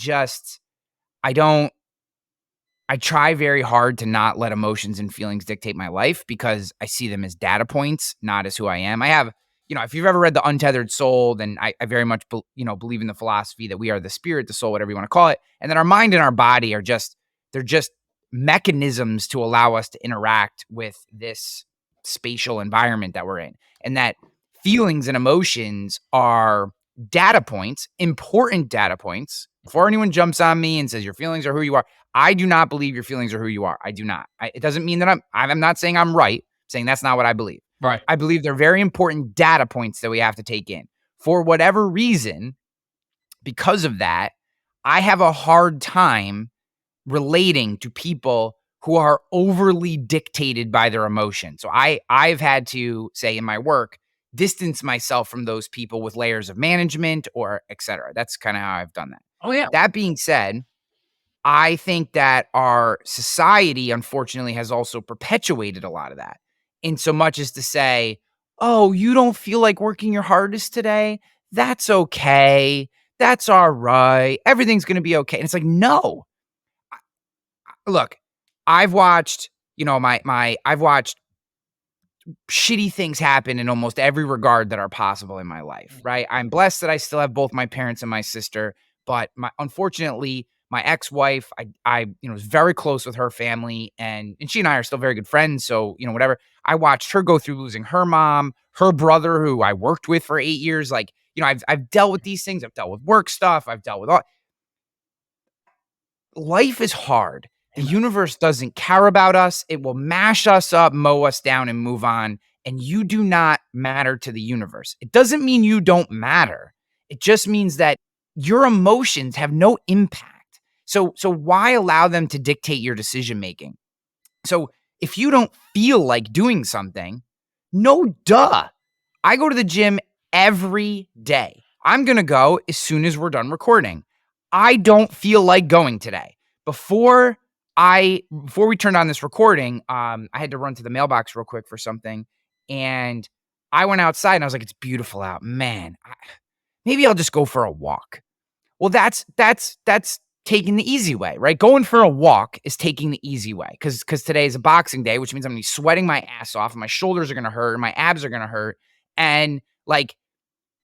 try very hard to not let emotions and feelings dictate my life, because I see them as data points, not as who I am. I have, if you've ever read The Untethered Soul, then I very much, believe in the philosophy that we are the spirit, the soul, whatever you want to call it. And that our mind and our body they're just mechanisms to allow us to interact with this spatial environment that we're in. And that feelings and emotions are data points, important data points. Before anyone jumps on me and says your feelings are who you are, I do not believe your feelings are who you are. I do not. It doesn't mean that I'm not saying I'm right. I'm saying that's not what I believe. Right. I believe they're very important data points that we have to take in. For whatever reason, because of that, I have a hard time relating to people who are overly dictated by their emotions. So I've had to, say in my work, distance myself from those people with layers of management or et cetera. That's kind of how I've done that. Oh, yeah. That being said, I think that our society, unfortunately, has also perpetuated a lot of that, in so much as to say, oh, you don't feel like working your hardest today? That's okay. That's all right. Everything's going to be okay. And it's like, no. Look, I've watched, I've watched shitty things happen in almost every regard that are possible in my life, right? I'm blessed that I still have both my parents and my sister, but unfortunately, my ex-wife, I was very close with her family, and she and I are still very good friends. So, whatever. I watched her go through losing her mom, her brother, who I worked with for 8 years. Like, I've dealt with these things. I've dealt with work stuff. I've dealt with all. Life is hard. The universe doesn't care about us. It will mash us up, mow us down, and move on. And you do not matter to the universe. It doesn't mean you don't matter. It just means that your emotions have no impact. So why allow them to dictate your decision making? So if you don't feel like doing something, no duh. I go to the gym every day. I'm going to go as soon as we're done recording. I don't feel like going today. Before we turned on this recording, I had to run to the mailbox real quick for something, and I went outside and I was like, it's beautiful out, man. Maybe I'll just go for a walk. Well, that's taking the easy way, right? Going for a walk is taking the easy way because today is a boxing day, which means I'm gonna be sweating my ass off and my shoulders are gonna hurt and my abs are gonna hurt. And like,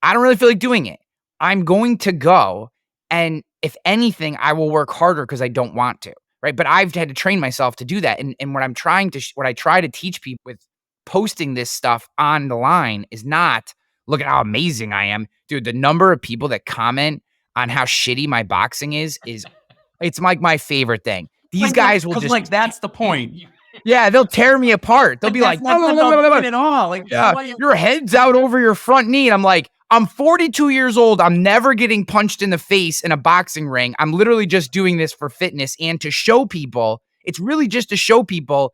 I don't really feel like doing it. I'm going to go. And if anything, I will work harder because I don't want to, right? But I've had to train myself to do that. And what I try to teach people with posting this stuff on the line is not, look at how amazing I am. Dude, the number of people that comment on how shitty my boxing is it's like my favorite thing. These guys will just, like, that's the point. yeah, they'll tear me apart. They'll be like, at all. Like, yeah, your head's out over your front knee. And I'm like, I'm 42 years old. I'm never getting punched in the face in a boxing ring. I'm literally just doing this for fitness and to show people. It's really just to show people,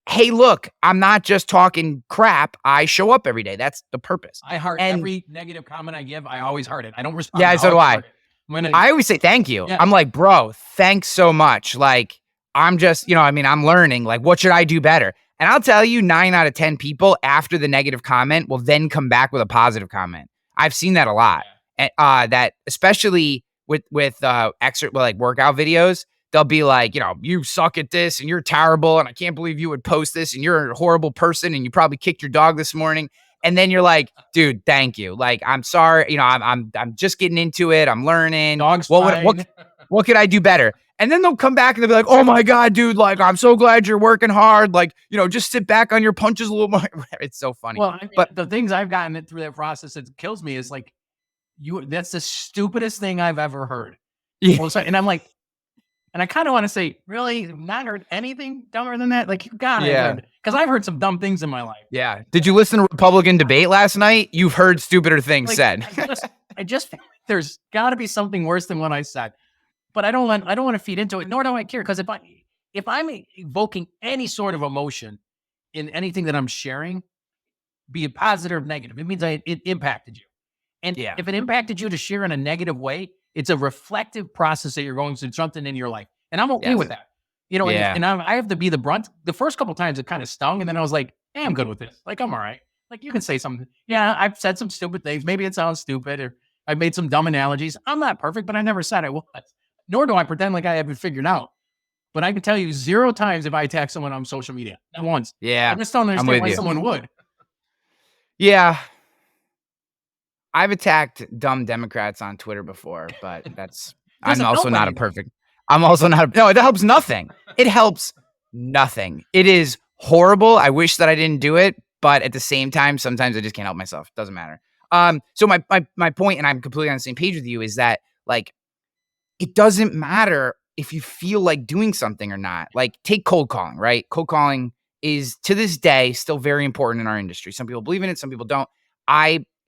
hey, look, I'm not just talking crap. I show up every day. That's the purpose. I heart every negative comment I give. I always heart it. I don't respond. Yeah, so do I. I always say thank you. Yeah. I'm like, bro, thanks so much. Like, I'm just, I'm learning. Like, what should I do better? And I'll tell you, 9 out of 10 people after the negative comment will then come back with a positive comment. I've seen that a lot. And that especially with workout videos, they'll be like, you suck at this and you're terrible and I can't believe you would post this and you're a horrible person and you probably kicked your dog this morning. And then you're like, dude, thank you. Like, I'm sorry. I'm just getting into it. I'm learning. Dog's fine. What could I do better? And then they'll come back and they'll be like, oh my God, dude, like, I'm so glad you're working hard. Like, just sit back on your punches a little more. It's so funny. Well, but the things I've gotten through that process that kills me is like, that's the stupidest thing I've ever heard. Yeah. And I'm like, and I kind of want to say, really, not heard anything dumber than that? Like, you got it. Yeah. Because I've heard some dumb things in my life. Yeah. Did you listen to Republican debate last night? You've heard stupider things said. I just there's got to be something worse than what I said. But I don't want to feed into it, nor do I care. Because if I'm evoking any sort of emotion in anything that I'm sharing, be it positive or negative, it means it impacted you. And if it impacted you to share in a negative way, it's a reflective process that you're going through something in your life. And I'm okay with that. And I have to be the brunt. The first couple of times it kind of stung. And then I was like, hey, I'm good with this. Like, I'm all right. Like, you can say something. Yeah, I've said some stupid things. Maybe it sounds stupid or I've made some dumb analogies. I'm not perfect, but I never said I was. Nor do I pretend like I haven't figured out. But I can tell you 0 times if I attack someone on social media. Not once. Yeah. I just don't understand why someone would. Yeah. I've attacked dumb Democrats on Twitter before, but I'm also not a perfect. No, it helps nothing. It helps nothing. It is horrible. I wish that I didn't do it, but at the same time, sometimes I just can't help myself. Doesn't matter. So my point, and I'm completely on the same page with you, is that like, it doesn't matter if you feel like doing something or not. Like, take cold calling, right? Cold calling is to this day still very important in our industry. Some people believe in it, some people don't.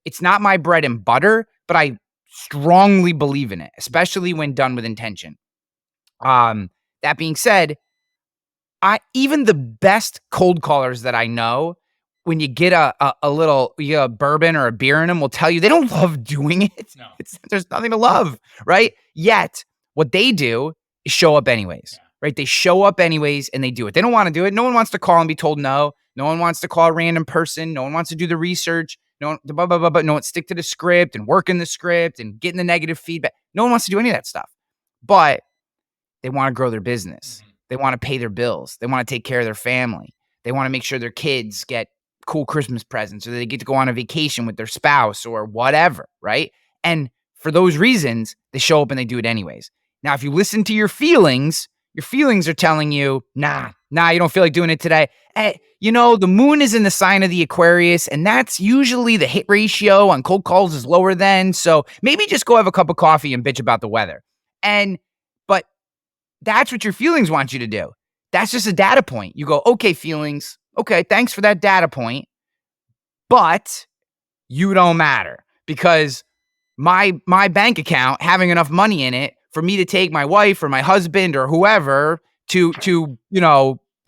It's not my bread and butter, but I strongly believe in it, especially when done with intention. That being said, even the best cold callers that I know, when you get a little bourbon or a beer in them, will tell you they don't love doing it. No. There's nothing to love, right? Yet what they do is show up anyways, right? They show up anyways and they do it. They don't want to do it. No one wants to call and be told no. No one wants to call a random person. No one wants to do the research. No one stick to the script and work in the script and getting the negative feedback. No one wants to do any of that stuff, but they want to grow their business. Mm-hmm. They want to pay their bills. They want to take care of their family. They want to make sure their kids get cool Christmas presents or they get to go on a vacation with their spouse or whatever, right? And for those reasons, they show up and they do it anyways. Now, if you listen to your feelings are telling you, nah, you don't feel like doing it today. Hey, the moon is in the sign of the Aquarius, and that's usually the hit ratio on cold calls is lower than, so maybe just go have a cup of coffee and bitch about the weather. But that's what your feelings want you to do. That's just a data point. You go, okay, feelings. Okay, thanks for that data point. But you don't matter because my bank account having enough money in it for me to take my wife or my husband or whoever to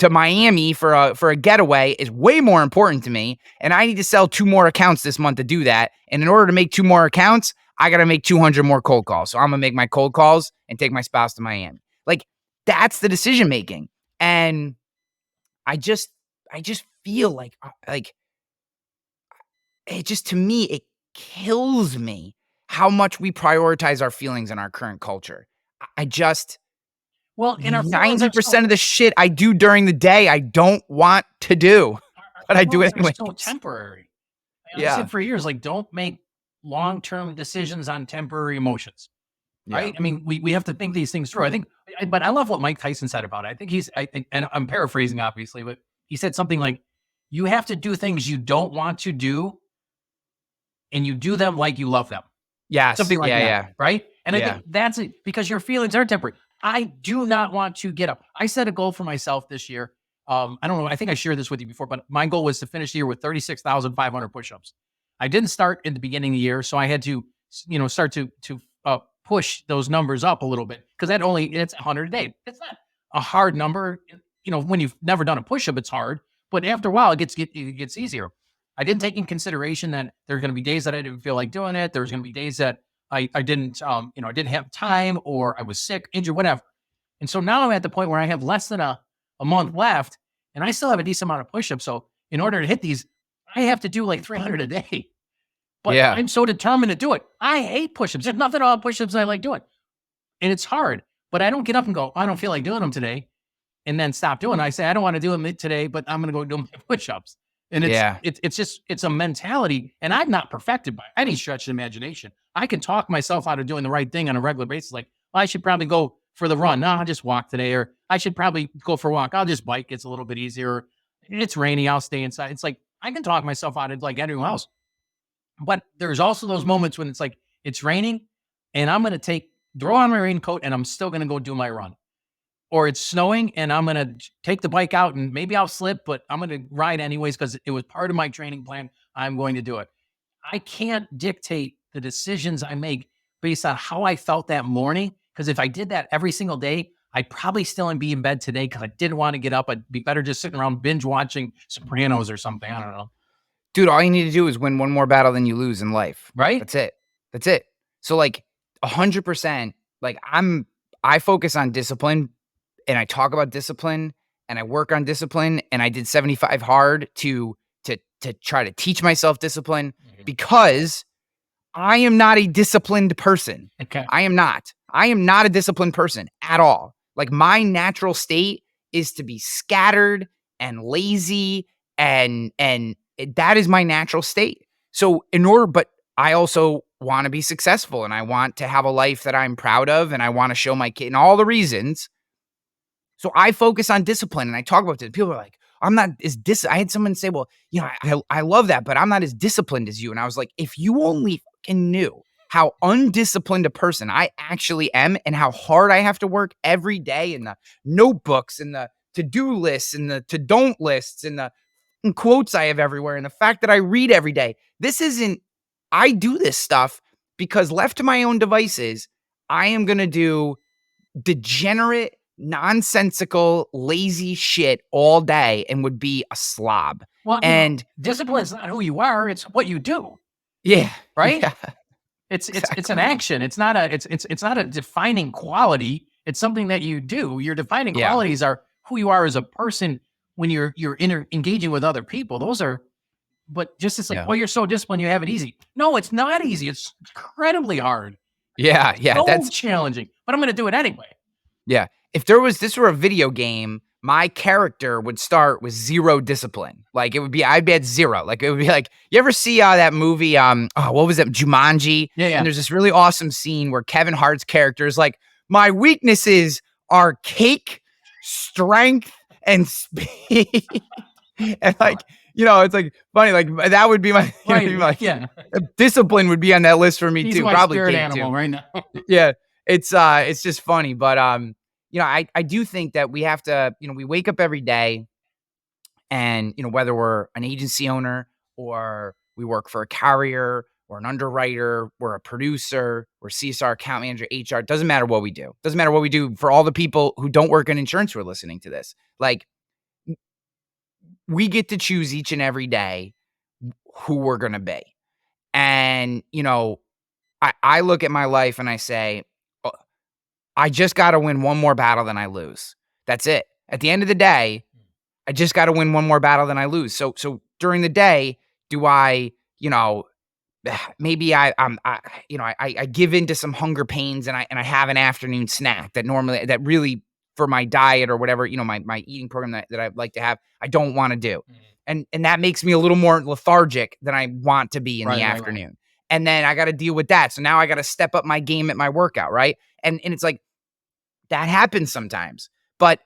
to Miami for a getaway is way more important to me. And I need to sell 2 more accounts this month to do that. And in order to make 2 more accounts, I got to make 200 more cold calls. So I'm going to make my cold calls and take my spouse to Miami. Like, that's the decision making. And I just feel like it just, to me, it kills me how much we prioritize our feelings in our current culture. I just, Well, in our feelings 90% of the shit I do during the day, I don't want to do, but I do it anyway. It's so temporary. I Yeah. said for years, like, don't make long-term decisions on temporary emotions. Right? I mean, we have to think these things through. I think, but I love what Mike Tyson said about it. I think, and I'm paraphrasing obviously, but he said something like, you have to do things you don't want to do, and you do them like you love them. Yeah. Something like that. Yeah. Right? And I think that's it, because your feelings are temporary. I do not want to get up. I set a goal for myself this year. I don't know. I think I shared this with you before, but my goal was to finish the year with 36,500 push-ups. I didn't start in the beginning of the year, so I had to, start to push those numbers up a little bit, because it's 100 a day. It's not a hard number. When you've never done a push-up, it's hard, but after a while, it gets easier. I didn't take in consideration that there are going to be days that I didn't feel like doing it. There's going to be days that I didn't, I didn't have time, or I was sick, injured, whatever. And so now I'm at the point where I have less than a month left, and I still have a decent amount of push-ups. So in order to hit these, I have to do like 300 a day. But I'm so determined to do it. I hate push-ups. There's nothing about push-ups I like doing. And it's hard. But I don't get up and go, I don't feel like doing them today, and then stop doing them. I say, I don't want to do them today, but I'm going to go do my push-ups. And it's a mentality. And I'm not perfected by any stretch of the imagination. I can talk myself out of doing the right thing on a regular basis. Like, I should probably go for the run. No, I'll just walk today. Or I should probably go for a walk. I'll just bike. It's a little bit easier. It's rainy. I'll stay inside. It's like, I can talk myself out of like anyone else. But there's also those moments when it's like, it's raining and I'm going to throw on my raincoat and I'm still going to go do my run. Or it's snowing and I'm going to take the bike out and maybe I'll slip, but I'm going to ride anyways because it was part of my training plan. I'm going to do it. I can't dictate the decisions I make based on how I felt that morning. Because if I did that every single day, I'd probably still be in bed today because I didn't want to get up. I'd be better just sitting around binge watching Sopranos or something. I don't know. Dude, all you need to do is win one more battle than you lose in life. Right? That's it. So like 100%, like I focus on discipline, and I talk about discipline, and I work on discipline, and I did 75 hard to try to teach myself discipline, because I am not a disciplined person. Okay. I am not a disciplined person at all. Like, my natural state is to be scattered and lazy, and that is my natural state. So but I also want to be successful, and I want to have a life that I'm proud of, and I want to show my kid, and all the reasons. So I focus on discipline, and I talk about this. People are like, I'm not as I had someone say, well, I love that, but I'm not as disciplined as you. And I was like, if you only fucking knew how undisciplined a person I actually am, and how hard I have to work every day, in the notebooks and the to-do lists and the to-don't lists and the quotes I have everywhere, and the fact that I read every day. I do this stuff because, left to my own devices, I am going to do degenerate, nonsensical, lazy shit all day and would be a slob. Well, and discipline is not who you are; it's what you do. Yeah, right. Yeah. It's an action. It's not a defining quality. It's something that you do. Your defining qualities are who you are as a person when you're engaging with other people. Those are, but just it's like, well, you're so disciplined, you have it easy. No, it's not easy. It's incredibly hard. Yeah, that's challenging. But I'm going to do it anyway. Yeah. If this were a video game, my character would start with 0 discipline. Like, I'd be at 0. Like, it would be like, you ever see that movie? What was that? Jumanji. Yeah. And there's this really awesome scene where Kevin Hart's character is like, my weaknesses are cake, strength, and speed. And like, it's like funny. Like, that would be my, discipline would be on that list for me. He's too. my Probably spirit cake animal too. right now. Yeah. It's just funny, but I do think that we have to, we wake up every day, and whether we're an agency owner, or we work for a carrier, or an underwriter, we're a producer, we're CSR, account manager, HR, doesn't matter what we do. Doesn't matter what we do. For all the people who don't work in insurance who are listening to this, like, we get to choose each and every day who we're going to be. And, I look at my life and I say, "Oh, I just got to win one more battle than I lose. That's it. At the end of the day, I just got to win one more battle than I lose. So during the day, do I, maybe I give into some hunger pains and I have an afternoon snack that really for my diet or whatever, my eating program that I like to have, I don't want to do. And that makes me a little more lethargic than I want to be in the afternoon. Right. And then I got to deal with that. So now I got to step up my game at my workout. Right. And it's like, that happens sometimes, but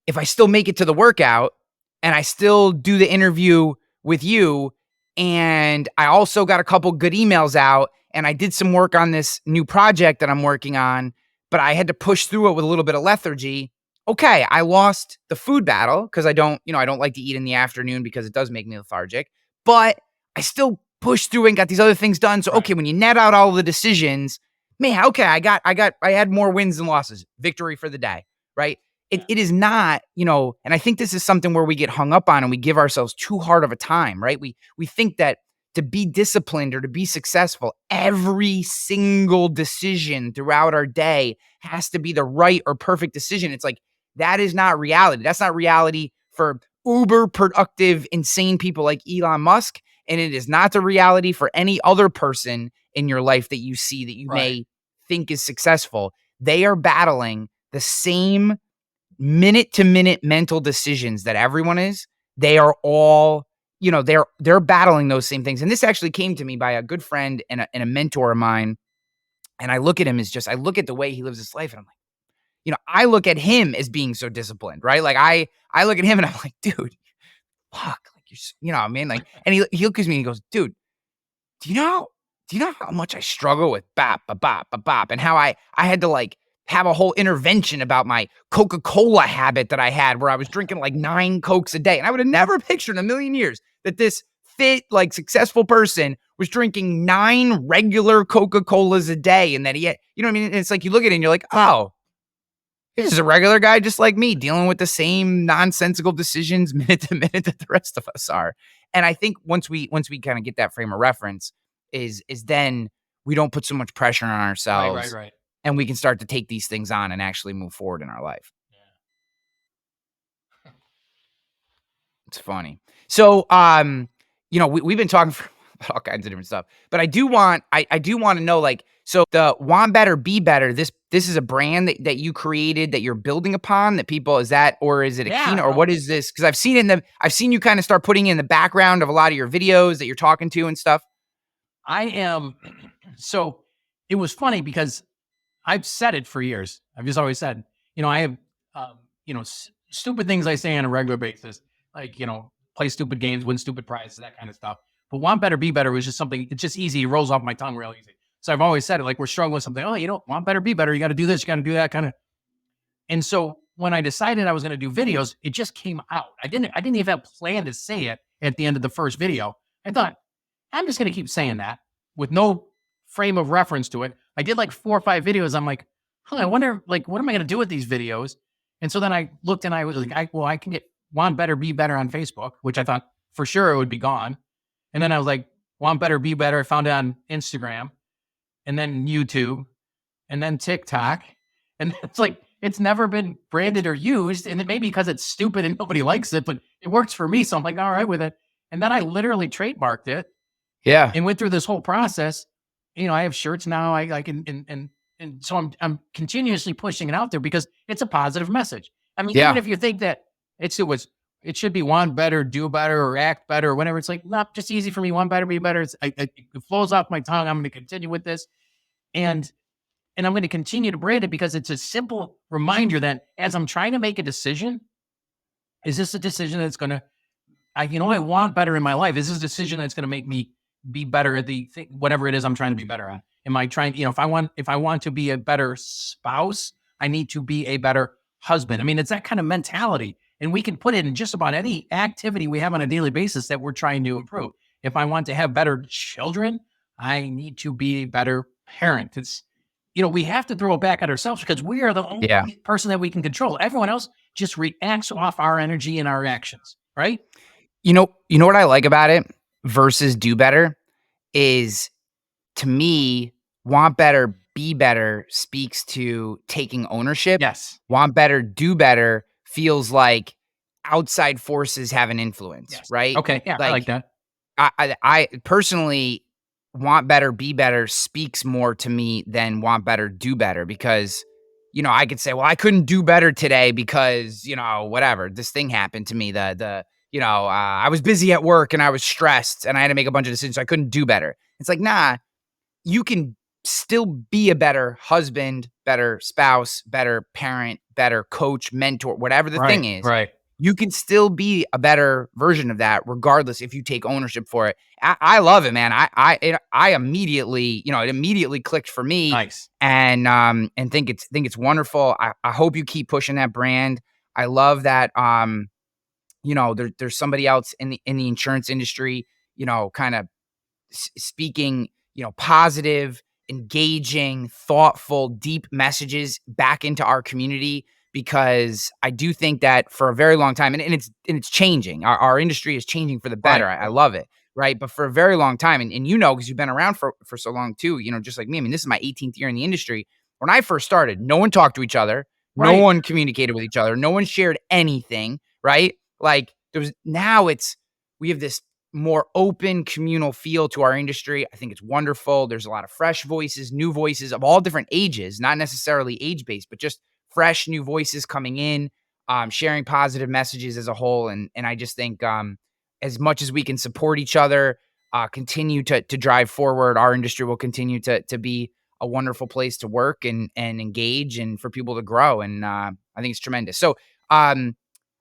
if I still make it to the workout and I still do the interview with you, and I also got a couple good emails out and I did some work on this new project that I'm working on, but I had to push through it with a little bit of lethargy. Okay, I lost the food battle because I don't like to eat in the afternoon because it does make me lethargic, but I still pushed through and got these other things done. So, okay, when you net out all the decisions, man, okay, I had more wins than losses, victory for the day, right? It is not, and I think this is something where we get hung up on and we give ourselves too hard of a time, right? We think that to be disciplined or to be successful, every single decision throughout our day has to be the right or perfect decision. It's like, that is not reality. That's not reality for uber productive, insane people like Elon Musk. And it is not the reality for any other person in your life that you see that you may think is successful. They are battling the same minute to minute mental decisions that everyone is. They are all, they're battling those same things. And this actually came to me by a good friend and a mentor of mine. And I look at him as I look at the way he lives his life and I'm like, I look at him as being so disciplined, right? Like I look at him and I'm like, dude, fuck, like what I mean? Like, and he looks at me and he goes, dude, do you know how much I struggle with bop, and how I had to like have a whole intervention about my Coca-Cola habit that I had where I was drinking like 9 Cokes a day. And I would have never pictured in a million years that this fit, like successful person was drinking 9 regular Coca-Colas a day. And that he had, you know what I mean? And it's like, you look at it and you're like, oh, he's just a regular guy just like me, dealing with the same nonsensical decisions minute to minute that the rest of us are. And I think once we kind of get that frame of reference is then we don't put so much pressure on ourselves. Right. And we can start to take these things on and actually move forward in our life. Yeah. It's funny. So, we've been talking about all kinds of different stuff, but I do want to know, like, so the Want Better, Be Better, this is a brand that you created that you're building upon that people, or is it a keynote or what is this? Cause I've seen you kind of start putting in the background of a lot of your videos that you're talking to and stuff. So it was funny because I've said it for years. I've just always said, I have, stupid things I say on a regular basis, like, play stupid games, win stupid prizes, that kind of stuff. But Want Better, Be Better was just something, it's just easy. It rolls off my tongue real easy. So I've always said it, like we're struggling with something. Oh, want better, be better. You got to do this, you got to do that kind of. And so when I decided I was going to do videos, it just came out. I didn't even have planned to say it at the end of the first video. I thought, I'm just going to keep saying that with no frame of reference to it. I did like 4 or 5 videos. I'm like, I wonder, like, what am I going to do with these videos? And so then I looked and I was like, I can get Want Better, Be Better on Facebook, which I thought for sure it would be gone. And then I was like, Want Better, Be Better. I found it on Instagram and then YouTube and then TikTok. And it's like, it's never been branded or used. And it may be because it's stupid and nobody likes it, but it works for me. So I'm like, all right with it. And then I literally trademarked it. Yeah. And went through this whole process. I have shirts now. I can, and so I'm continuously pushing it out there because it's a positive message. I mean, even if you think that it should be Want Better, Do Better, or Act Better, or whatever. It's like, not just easy for me. Want Better, Be Better. It flows off my tongue. I'm going to continue with this. And I'm going to continue to brand it because it's a simple reminder that as I'm trying to make a decision, is this a decision that's going to, I want better in my life? Is this a decision that's going to make me be better at the thing, whatever it is I'm trying to be better at? Am I trying, if I want to be a better spouse, I need to be a better husband. I mean, it's that kind of mentality. And we can put it in just about any activity we have on a daily basis that we're trying to improve. If I want to have better children, I need to be a better parent. It's, we have to throw it back at ourselves because we are the only person that we can control. Everyone else just reacts off our energy and our actions, right? You know what I like about it versus do better is, to me, want better, be better speaks to taking ownership. Yes. Want better, do better feels like outside forces have an influence, Yes. right? Okay. Yeah, I like Like that. I personally, want better, be better speaks more to me than want better, do better, because, I could say, well, I couldn't do better today because, whatever, this thing happened to me. I was busy at work and I was stressed and I had to make a bunch of decisions. So I couldn't do better. It's like, nah, you can still be a better husband, better spouse, better parent, better coach, mentor, whatever the thing Right. is. Right. You can still be a better version of that, regardless, if you take ownership for it. I love it, man. I immediately, it immediately clicked for me, Nice. and think it's wonderful. I hope you keep pushing that brand. I love that. There's somebody else in the insurance industry, kind of speaking, positive, engaging, thoughtful, deep messages back into our community, because I do think that for a very long time, and it's changing. Our industry is changing for the better. Right. I love it. Right. But for a very long time, and because you've been around for so long too, just like me. I mean, this is my 18th year in the industry. When I first started, no one talked to each other. No Right. one communicated with each other. No one shared anything. Right. Like we have this more open communal feel to our industry. I think it's wonderful. There's a lot of fresh voices, new voices of all different ages, not necessarily age-based, but just fresh new voices coming in, sharing positive messages as a whole. And I just think, as much as we can support each other, continue to drive forward, our industry will continue to be a wonderful place to work and engage, and for people to grow. And I think it's tremendous. So,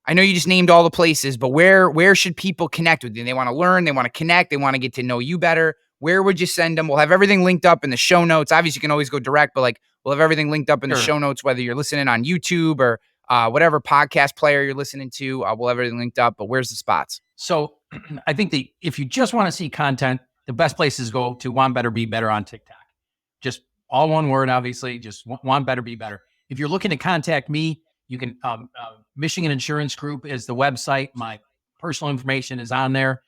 I know you just named all the places, but where should people connect with you? They want to learn, they want to connect, they want to get to know you better. Where would you send them? We'll have everything linked up in the show notes. Obviously, you can always go direct, but we'll have everything linked up in the Sure. show notes, whether you're listening on YouTube or whatever podcast player you're listening to. We'll have everything linked up. But where's the spots? So I think if you just want to see content, the best place is go to Want Better Be Better on TikTok. Just all one word, obviously. Just Want Better Be Better. If you're looking to contact me, you can. Michigan Insurance Group is the website. My personal information is on there.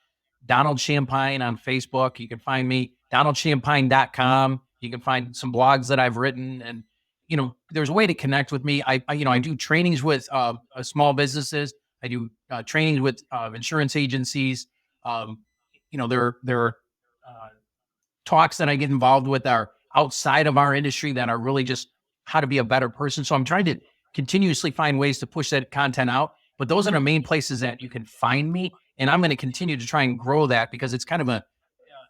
Donald Shampine on Facebook. You can find me. DonaldShampine.com. You can find some blogs that I've written, and there's a way to connect with me. I do trainings with small businesses. I do trainings with insurance agencies. There are talks that I get involved with are outside of our industry that are really just how to be a better person. So I'm trying to continuously find ways to push that content out. But those are the main places that you can find me, and I'm going to continue to try and grow that, because it's kind of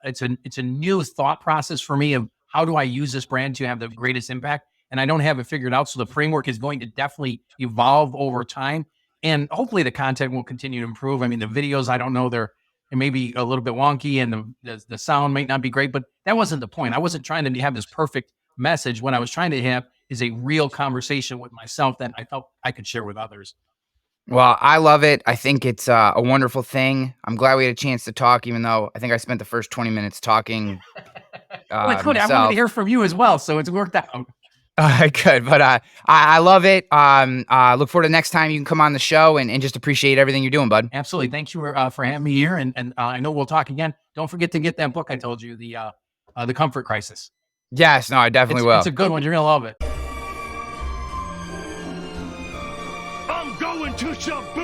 it's a new thought process for me of how do I use this brand to have the greatest impact, and I don't have it figured out. So the framework is going to definitely evolve over time, and hopefully the content will continue to improve. I mean, the videos, I don't know, it may be a little bit wonky, and the sound might not be great, but that wasn't the point. I wasn't trying to have this perfect message. What I was trying to have is a real conversation with myself that I felt I could share with others. Well, I love it. I think it's a wonderful thing. I'm glad we had a chance to talk, even though I think I spent the first 20 minutes talking. Well, it's good. I wanted to hear from you as well, so it's worked out. Good, but I love it. Look forward to next time you can come on the show, and just appreciate everything you're doing, bud. Absolutely. Thank you for having me here, and I know we'll talk again. Don't forget to get that book I told you, the Comfort Crisis. Yes, no, I definitely will. It's a good one. You're gonna love it. I'm going to Shampine.